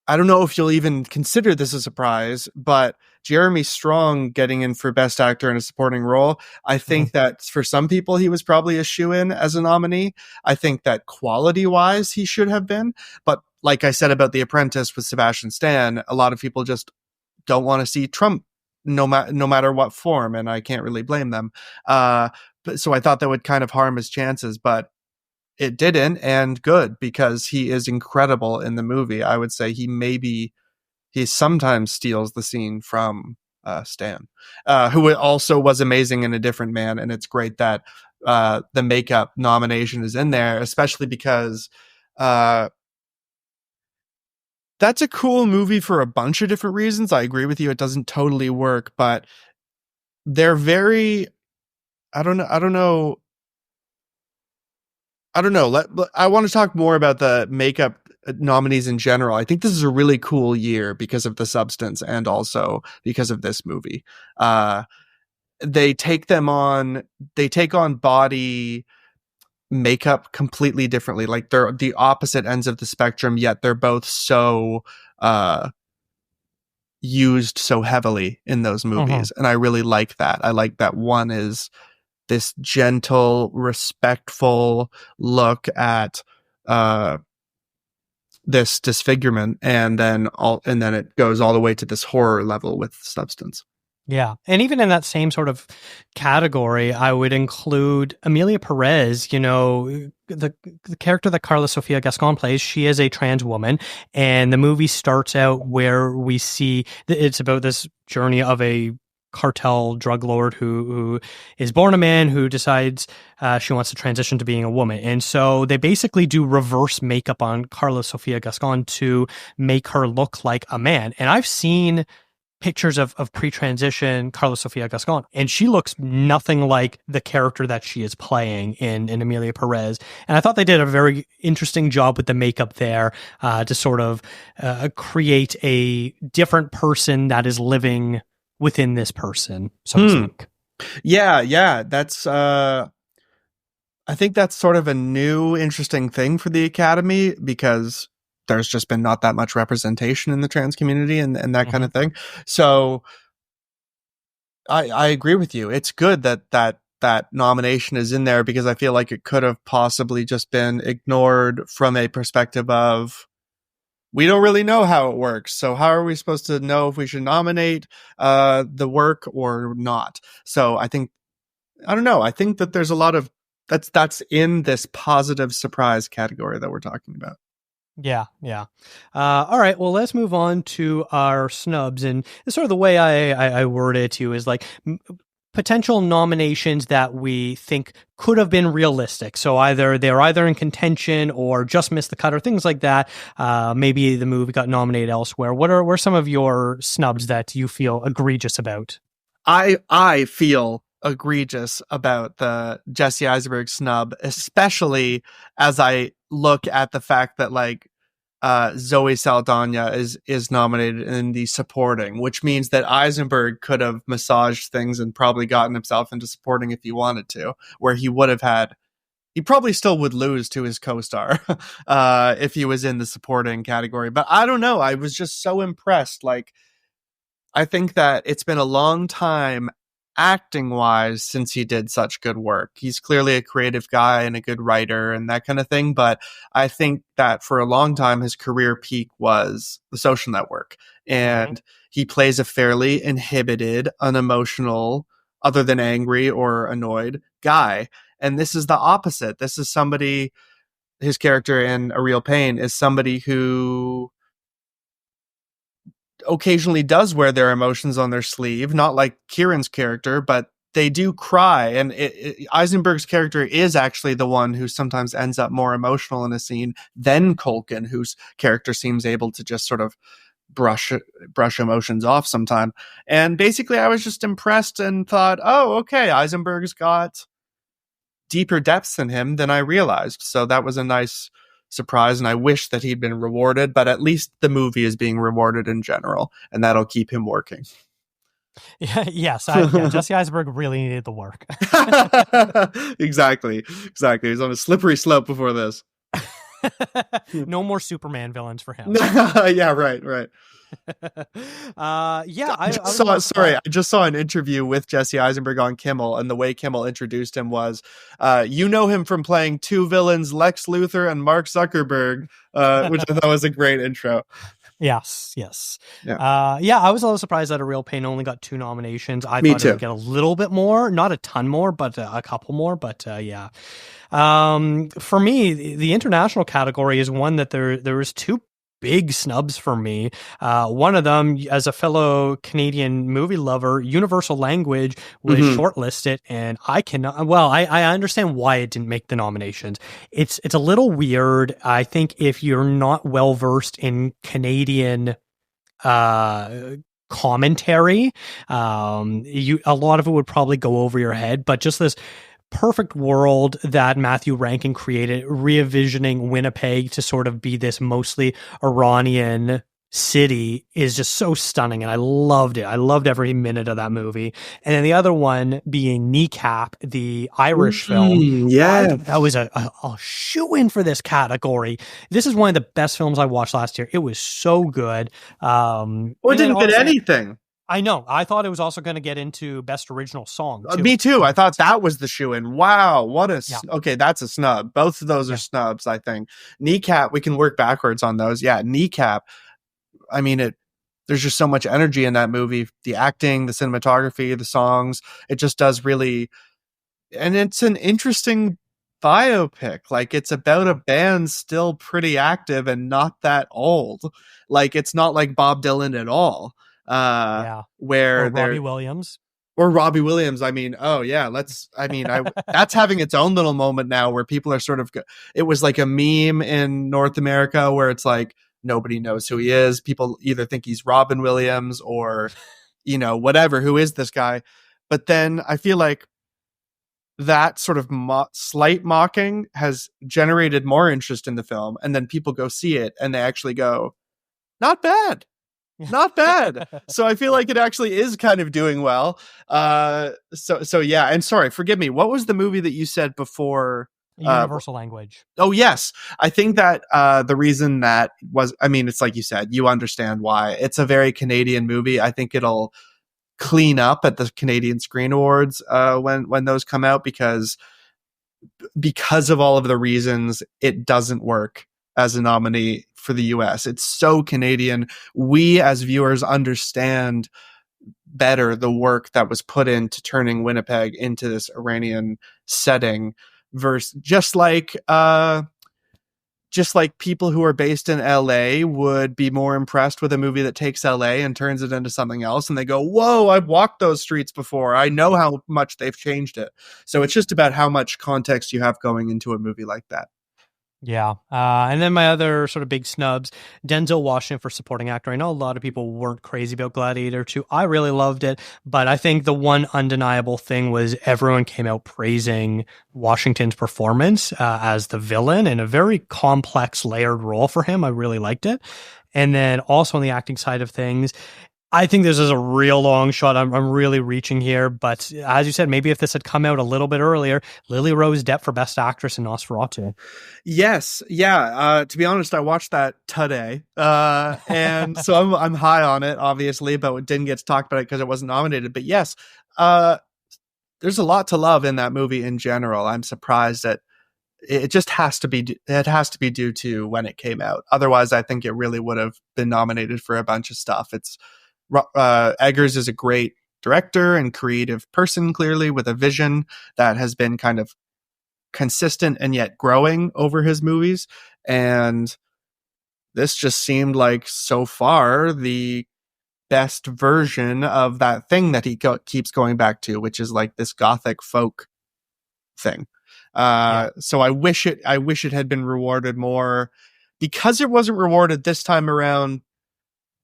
I don't know if you'll even consider this a surprise, but Jeremy Strong getting in for Best Actor in a Supporting Role. I think that for some people, he was probably a shoo-in as a nominee. I think that quality-wise, he should have been. But like I said about The Apprentice with Sebastian Stan, a lot of people just don't want to see Trump no matter what form, and I can't really blame them. So I thought that would kind of harm his chances, but it didn't, and good, because he is incredible in the movie. I would say he sometimes steals the scene from Stan, who also was amazing in A Different Man, and it's great that the makeup nomination is in there, especially because that's a cool movie for a bunch of different reasons. I agree with you, it doesn't totally work, but they're very, I don't know. I want to talk more about the makeup nominees in general. I think this is a really cool year because of The Substance and also because of this movie. They take on body makeup completely differently. Like they're the opposite ends of the spectrum, yet they're both so used so heavily in those movies. And I really like that. I like that one is this gentle, respectful look at this disfigurement, and then it goes all the way to this horror level with Substance. Yeah. And even in that same sort of category, I would include Emilia Perez, the character that Carla Sofia Gascon plays. She is a trans woman, and the movie starts out where we see it's about this journey of a cartel drug lord who is born a man who decides she wants to transition to being a woman. And so they basically do reverse makeup on Carla Sofia Gascon to make her look like a man. And I've seen pictures of pre-transition Carla Sofia Gascon, and she looks nothing like the character that she is playing in Emilia Perez. And I thought they did a very interesting job with the makeup there to sort of create a different person that is living within this person, so to speak. Yeah. That's I think that's sort of a new interesting thing for the Academy, because there's just been not that much representation in the trans community and that kind of thing. So I agree with you. It's good that nomination is in there, because I feel like it could have possibly just been ignored from a perspective of, we don't really know how it works. So how are we supposed to know if we should nominate the work or not? So I think that there's a lot of that's in this positive surprise category that we're talking about. Yeah. All right. Well, let's move on to our snubs. And sort of the way I word it to you is like potential nominations that we think could have been realistic. So they're either in contention or just missed the cut or things like that. Maybe the movie got nominated elsewhere. What are some of your snubs that you feel egregious about? I feel egregious about the Jesse Eisenberg snub, especially as I look at the fact that Zoe Saldana is nominated in the supporting, which means that Eisenberg could have massaged things and probably gotten himself into supporting if he wanted to, where he probably still would lose to his co-star if he was in the supporting category. But I don't know. I was just so impressed. I think that it's been a long time acting wise since he did such good work. He's clearly a creative guy and a good writer and that kind of thing. But I think that for a long time, his career peak was The Social Network. And he plays a fairly inhibited, unemotional, other than angry or annoyed guy. And this is the opposite. This is somebody, his character in A Real Pain is somebody who occasionally does wear their emotions on their sleeve, not like Kieran's character, but they do cry. And Eisenberg's character is actually the one who sometimes ends up more emotional in a scene than Culkin, whose character seems able to just sort of brush emotions off sometime. And basically I was just impressed and thought, oh, okay, Eisenberg's got deeper depths in him than I realized. So that was a nice surprise, and I wish that he'd been rewarded, but at least the movie is being rewarded in general, and that'll keep him working. Yeah, yes, Jesse Eisenberg really needed the work. Exactly. He's on a slippery slope before this. No more Superman villains for him. Yeah, right. I just saw an interview with Jesse Eisenberg on Kimmel, and the way Kimmel introduced him was, you know him from playing two villains, Lex Luthor and Mark Zuckerberg, which I thought was a great intro. Yes. Yeah. I was a little surprised that A Real Pain only got 2 nominations. I thought it would get a little bit more, not a ton more, but a couple more. But yeah. For me, the international category is one that there was 2 big snubs for me. One of them, as a fellow Canadian movie lover, Universal Language was shortlisted, and I understand why it didn't make the nominations. It's a little weird. I think if you're not well versed in Canadian commentary, a lot of it would probably go over your head, but just this perfect world that Matthew Rankin created, re-envisioning Winnipeg to sort of be this mostly Iranian city, is just so stunning, and I loved it. I loved every minute of that movie. And then the other one being Kneecap, the Irish film. Yeah, that was a shoe-in for this category. This is one of the best films I watched last year. It was so good. It didn't get anything. I know. I thought it was also going to get into Best Original Song, too. Me too. I thought that was the shoe-in. Wow, what a... Yeah. Okay, that's a snub. Both of those are snubs, I think. Kneecap, we can work backwards on those. Yeah, Kneecap, I mean, there's just so much energy in that movie. The acting, the cinematography, the songs, it just does really... And it's an interesting biopic. Like, it's about a band still pretty active and not that old. Like, it's not like Bob Dylan at all. Where or Robbie Williams. I mean, that's having its own little moment now where people are sort of, it was like a meme in North America where it's like, nobody knows who he is. People either think he's Robin Williams or, whatever, who is this guy? But then I feel like that sort of slight mocking has generated more interest in the film. And then people go see it and they actually go, not bad. Not bad. So I feel like it actually is kind of doing well. So yeah. And sorry, forgive me. What was the movie that you said before? Universal Language. Oh, yes. I think that the reason that was, I mean, it's like you said, you understand why. It's a very Canadian movie. I think it'll clean up at the Canadian Screen Awards when those come out because of all of the reasons it doesn't work as a nominee for the US. It's so Canadian. We as viewers understand better the work that was put into turning Winnipeg into this Iranian setting versus just like people who are based in LA would be more impressed with a movie that takes LA and turns it into something else. And they go, whoa, I've walked those streets before. I know how much they've changed it. So it's just about how much context you have going into a movie like that. Yeah. And then my other sort of big snubs, Denzel Washington for supporting actor. I know a lot of people weren't crazy about Gladiator 2. I really loved it, but I think the one undeniable thing was everyone came out praising Washington's performance as the villain in a very complex, layered role for him. I really liked it. And then also on the acting side of things, I think this is a real long shot. I'm really reaching here, but as you said, maybe if this had come out a little bit earlier, Lily Rose Depp for Best Actress in Nosferatu. Yes, yeah. To be honest, I watched that today, and so I'm high on it, obviously, but it didn't get to talk about it because it wasn't nominated. But yes, there's a lot to love in that movie in general. I'm surprised that it just has to be. It has to be due to when it came out. Otherwise, I think it really would have been nominated for a bunch of stuff. Eggers is a great director and creative person, clearly with a vision that has been kind of consistent and yet growing over his movies. And this just seemed like so far the best version of that thing that he keeps going back to, which is like this gothic folk thing. So I wish it had been rewarded more, because it wasn't rewarded this time around,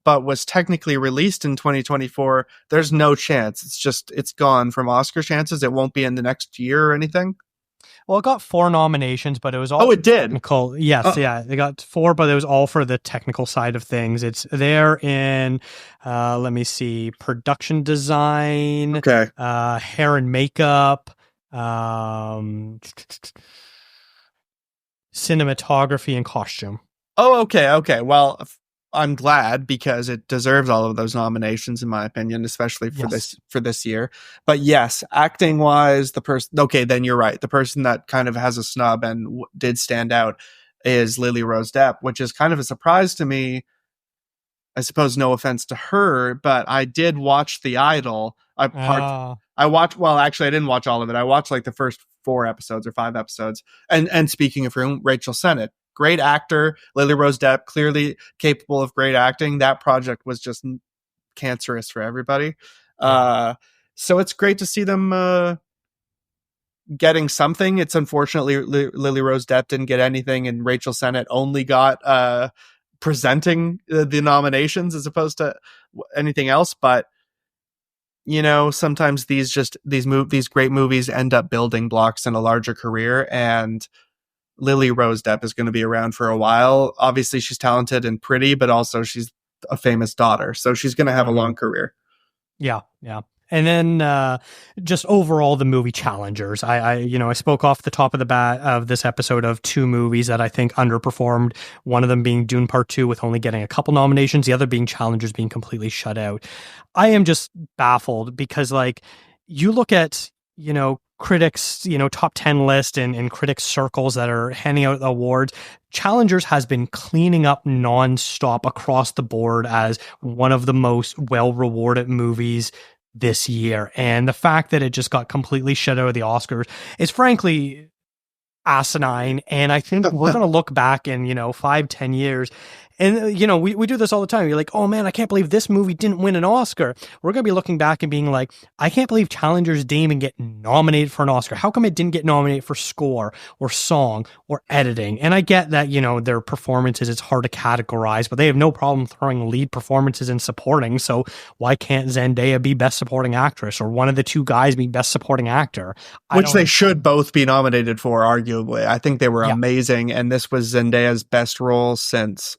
but was technically released in 2024. There's no chance. It's gone from Oscar chances. It won't be in the next year or anything. Well, it got 4 nominations, but it was all it did. technical. Yes, yeah, they got 4, but it was all for the technical side of things. It's there in, let me see, production design, okay, hair and makeup, cinematography and costume. Oh, okay. Well, I'm glad, because it deserves all of those nominations, in my opinion, especially for this year. But yes, acting wise, the person. Okay, then you're right. The person that kind of has a snub and did stand out is Lily Rose Depp, which is kind of a surprise to me. I suppose, no offense to her, but I did watch The Idol. I watched. Well, actually, I didn't watch all of it. I watched like the first 4 episodes or 5 episodes. And speaking of whom, Rachel Sennett. Great actor, Lily Rose Depp, clearly capable of great acting. That project was just cancerous for everybody. So it's great to see them getting something. It's unfortunately Lily Rose Depp didn't get anything, and Rachel Sennett only got presenting the nominations as opposed to anything else. But sometimes these great movies end up building blocks in a larger career, and Lily Rose Depp is going to be around for a while. Obviously, she's talented and pretty, but also she's a famous daughter, so she's going to have a long career. Yeah. And then just overall, the movie Challengers. I spoke off the top of the bat of this episode of 2 movies that I think underperformed. One of them being Dune Part 2 with only getting a couple nominations. The other being Challengers being completely shut out. I am just baffled because, like, you look at, critics, top 10 list and critics circles that are handing out awards. Challengers has been cleaning up nonstop across the board as one of the most well-rewarded movies this year. And the fact that it just got completely shut out of the Oscars is frankly asinine. And I think we're going to look back in, 5-10 years. And, we do this all the time. You're like, oh man, I can't believe this movie didn't win an Oscar. We're going to be looking back and being like, I can't believe Challengers didn't even get nominated for an Oscar. How come it didn't get nominated for score or song or editing? And I get that, their performances, it's hard to categorize, but they have no problem throwing lead performances in supporting. So why can't Zendaya be Best Supporting Actress or one of the 2 guys be Best Supporting Actor? Which they should both be nominated for, arguably. I think they were amazing. And this was Zendaya's best role since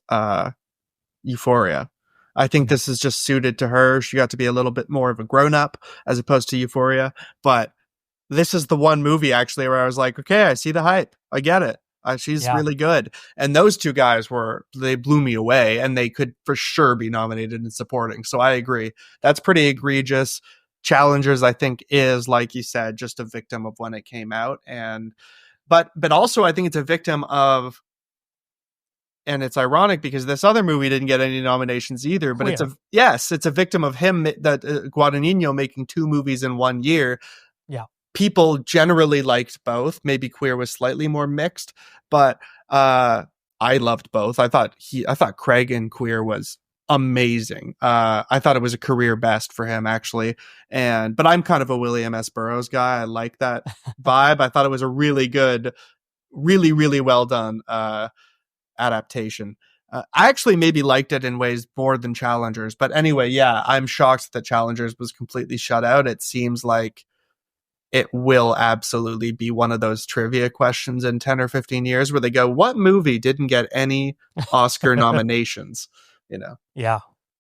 Euphoria. I think this is just suited to her. She got to be a little bit more of a grown-up as opposed to Euphoria. But this is the one movie actually where I was like, okay, I see the hype. I get it. She's really good. And those 2 guys they blew me away, and they could for sure be nominated in supporting. So I agree. That's pretty egregious. Challengers, I think, is, like you said, just a victim of when it came out. But also I think it's a victim of, and it's ironic because this other movie didn't get any nominations either, but it's a victim of him, that Guadagnino making 2 movies in 1 year. Yeah. People generally liked both. Maybe Queer was slightly more mixed, but I loved both. I thought Craig in Queer was amazing. I thought it was a career best for him, actually. But I'm kind of a William S. Burroughs guy. I like that vibe. I thought it was a really good, really, really well done adaptation. I actually maybe liked it in ways more than Challengers. But anyway, yeah, I'm shocked that Challengers was completely shut out. It seems like it will absolutely be one of those trivia questions in 10 or 15 years where they go, what movie didn't get any Oscar nominations? Yeah.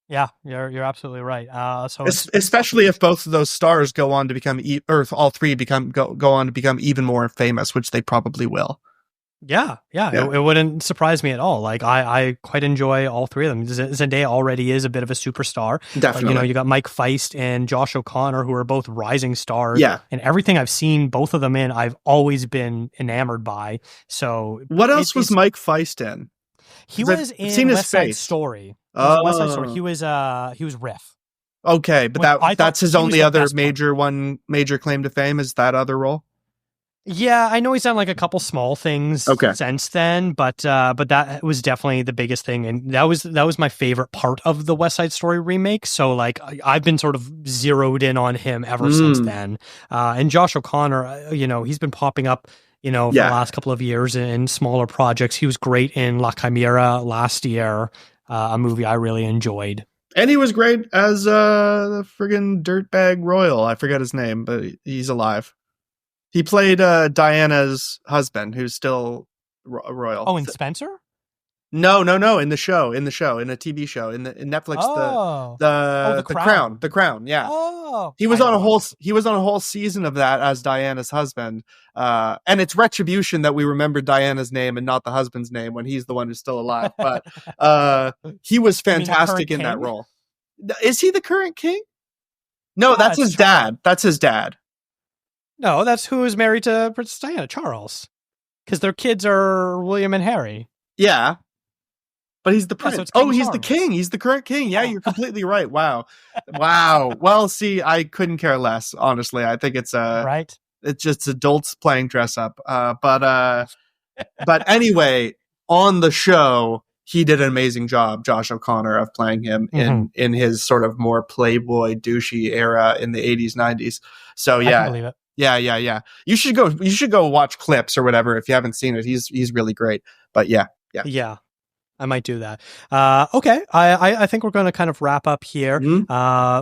Yeah, you're absolutely right. So Especially if both of those stars go on to become, or if all three go on to become even more famous, which they probably will. Yeah. It wouldn't surprise me at all. Like I quite enjoy all three of them. Zendaya already is a bit of a superstar. Definitely. But, you got Mike Feist and Josh O'Connor, who are both rising stars. Yeah. And everything I've seen both of them in, I've always been enamored by. So what else was Mike Feist in? He was in West Side Story. West Side Story. He was Riff. Okay, but that's his only other major claim to fame is that other role. Yeah, I know he's done like a couple small things since then, but that was definitely the biggest thing, and that was my favorite part of the West Side Story remake. So like I've been sort of zeroed in on him ever since then. And Josh O'Connor, he's been popping up, for the last couple of years in smaller projects. He was great in La Chimera last year, a movie I really enjoyed. And he was great as the friggin' dirtbag royal. I forget his name, but he's alive. He played Diana's husband, who's still royal. Oh, in Spencer? No, in the show, in a TV show, in Netflix, the Crown. Yeah. Oh, he was on a whole season of that as Diana's husband. And it's Retribution that we remember Diana's name and not the husband's name when he's the one who's still alive. But he was fantastic in that role. Is he the current king? No, that's his dad. That's his dad. No, that's who is married to Princess Diana, Charles. Because their kids are William and Harry. Yeah. But he's the prince. So he's the king. He's the current king. Yeah, you're completely right. Wow. Well, see, I couldn't care less, honestly. I think it's right. It's just adults playing dress up. But anyway, on the show, he did an amazing job, Josh O'Connor, of playing him in his sort of more playboy douchey era in the 80s, 90s. So yeah. I can believe it. Yeah. You should go watch clips or whatever if you haven't seen it. He's really great. But yeah. I might do that. Okay. I think we're going to kind of wrap up here.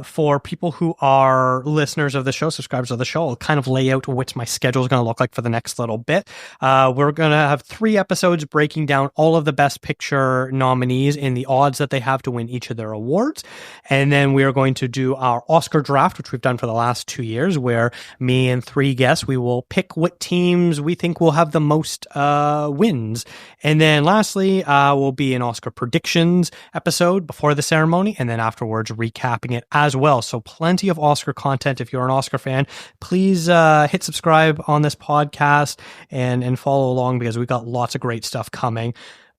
For people who are listeners of the show, subscribers of the show, I'll kind of lay out what my schedule is going to look like for the next little bit. We're going to have 3 episodes breaking down all of the Best Picture nominees and the odds that they have to win each of their awards. And then we are going to do our Oscar draft, which we've done for the last 2 years, where me and 3 guests, we will pick what teams we think will have the most wins. And then lastly, we'll be an Oscar predictions episode before the ceremony, and then afterwards recapping it as well. So plenty of Oscar content. If you're an Oscar fan, please hit subscribe on this podcast and follow along, because we've got lots of great stuff coming.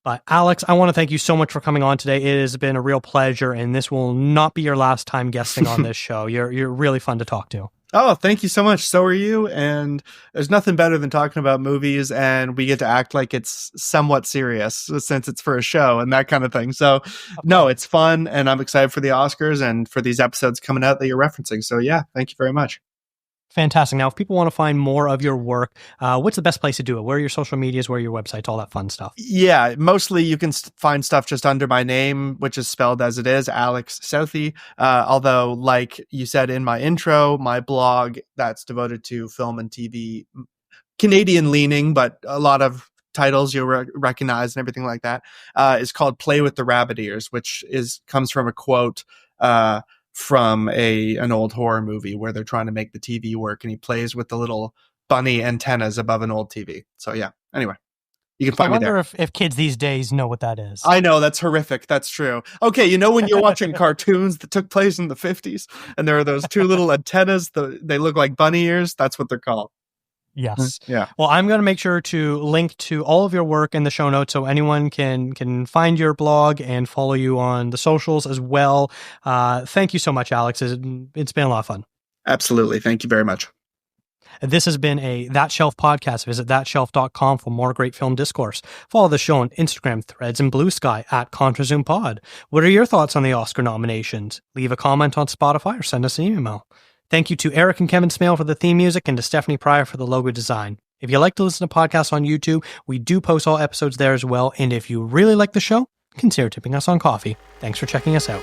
But Alex, I want to thank you so much for coming on today. It has been a real pleasure, and this will not be your last time guesting on this show. You're really fun to talk to. Oh, thank you so much. So are you. And there's nothing better than talking about movies, and we get to act like it's somewhat serious since it's for a show and that kind of thing. So no, it's fun, and I'm excited for the Oscars and for these episodes coming out that you're referencing. So yeah, thank you very much. Fantastic. Now, if people want to find more of your work, what's the best place to do it? Where are your social medias? Where are your websites? All that fun stuff. Yeah, mostly you can find stuff just under my name, which is spelled as it is, Alex Southey. Although, like you said in my intro, my blog that's devoted to film and TV, Canadian leaning, but a lot of titles you'll recognize and everything like that, is called Play with the Rabbit Ears, which comes from a quote from an old horror movie where they're trying to make the TV work, and he plays with the little bunny antennas above an old TV. So yeah, anyway, you can find me there. I wonder if kids these days know what that is. I know, that's horrific. That's true. Okay, when you're watching cartoons that took place in the 50s, and there are those 2 little antennas, they look like bunny ears, that's what they're called. Yes. Yeah. Well, I'm going to make sure to link to all of your work in the show notes so anyone can find your blog and follow you on the socials as well. Thank you so much, Alex. It's been a lot of fun. Absolutely. Thank you very much. This has been a That Shelf podcast. Visit thatshelf.com for more great film discourse. Follow the show on Instagram, Threads, and Blue Sky at ContraZoomPod. What are your thoughts on the Oscar nominations? Leave a comment on Spotify or send us an email. Thank you to Eric and Kevin Smale for the theme music and to Stephanie Pryor for the logo design. If you like to listen to podcasts on YouTube, we do post all episodes there as well. And if you really like the show, consider tipping us on coffee. Thanks for checking us out.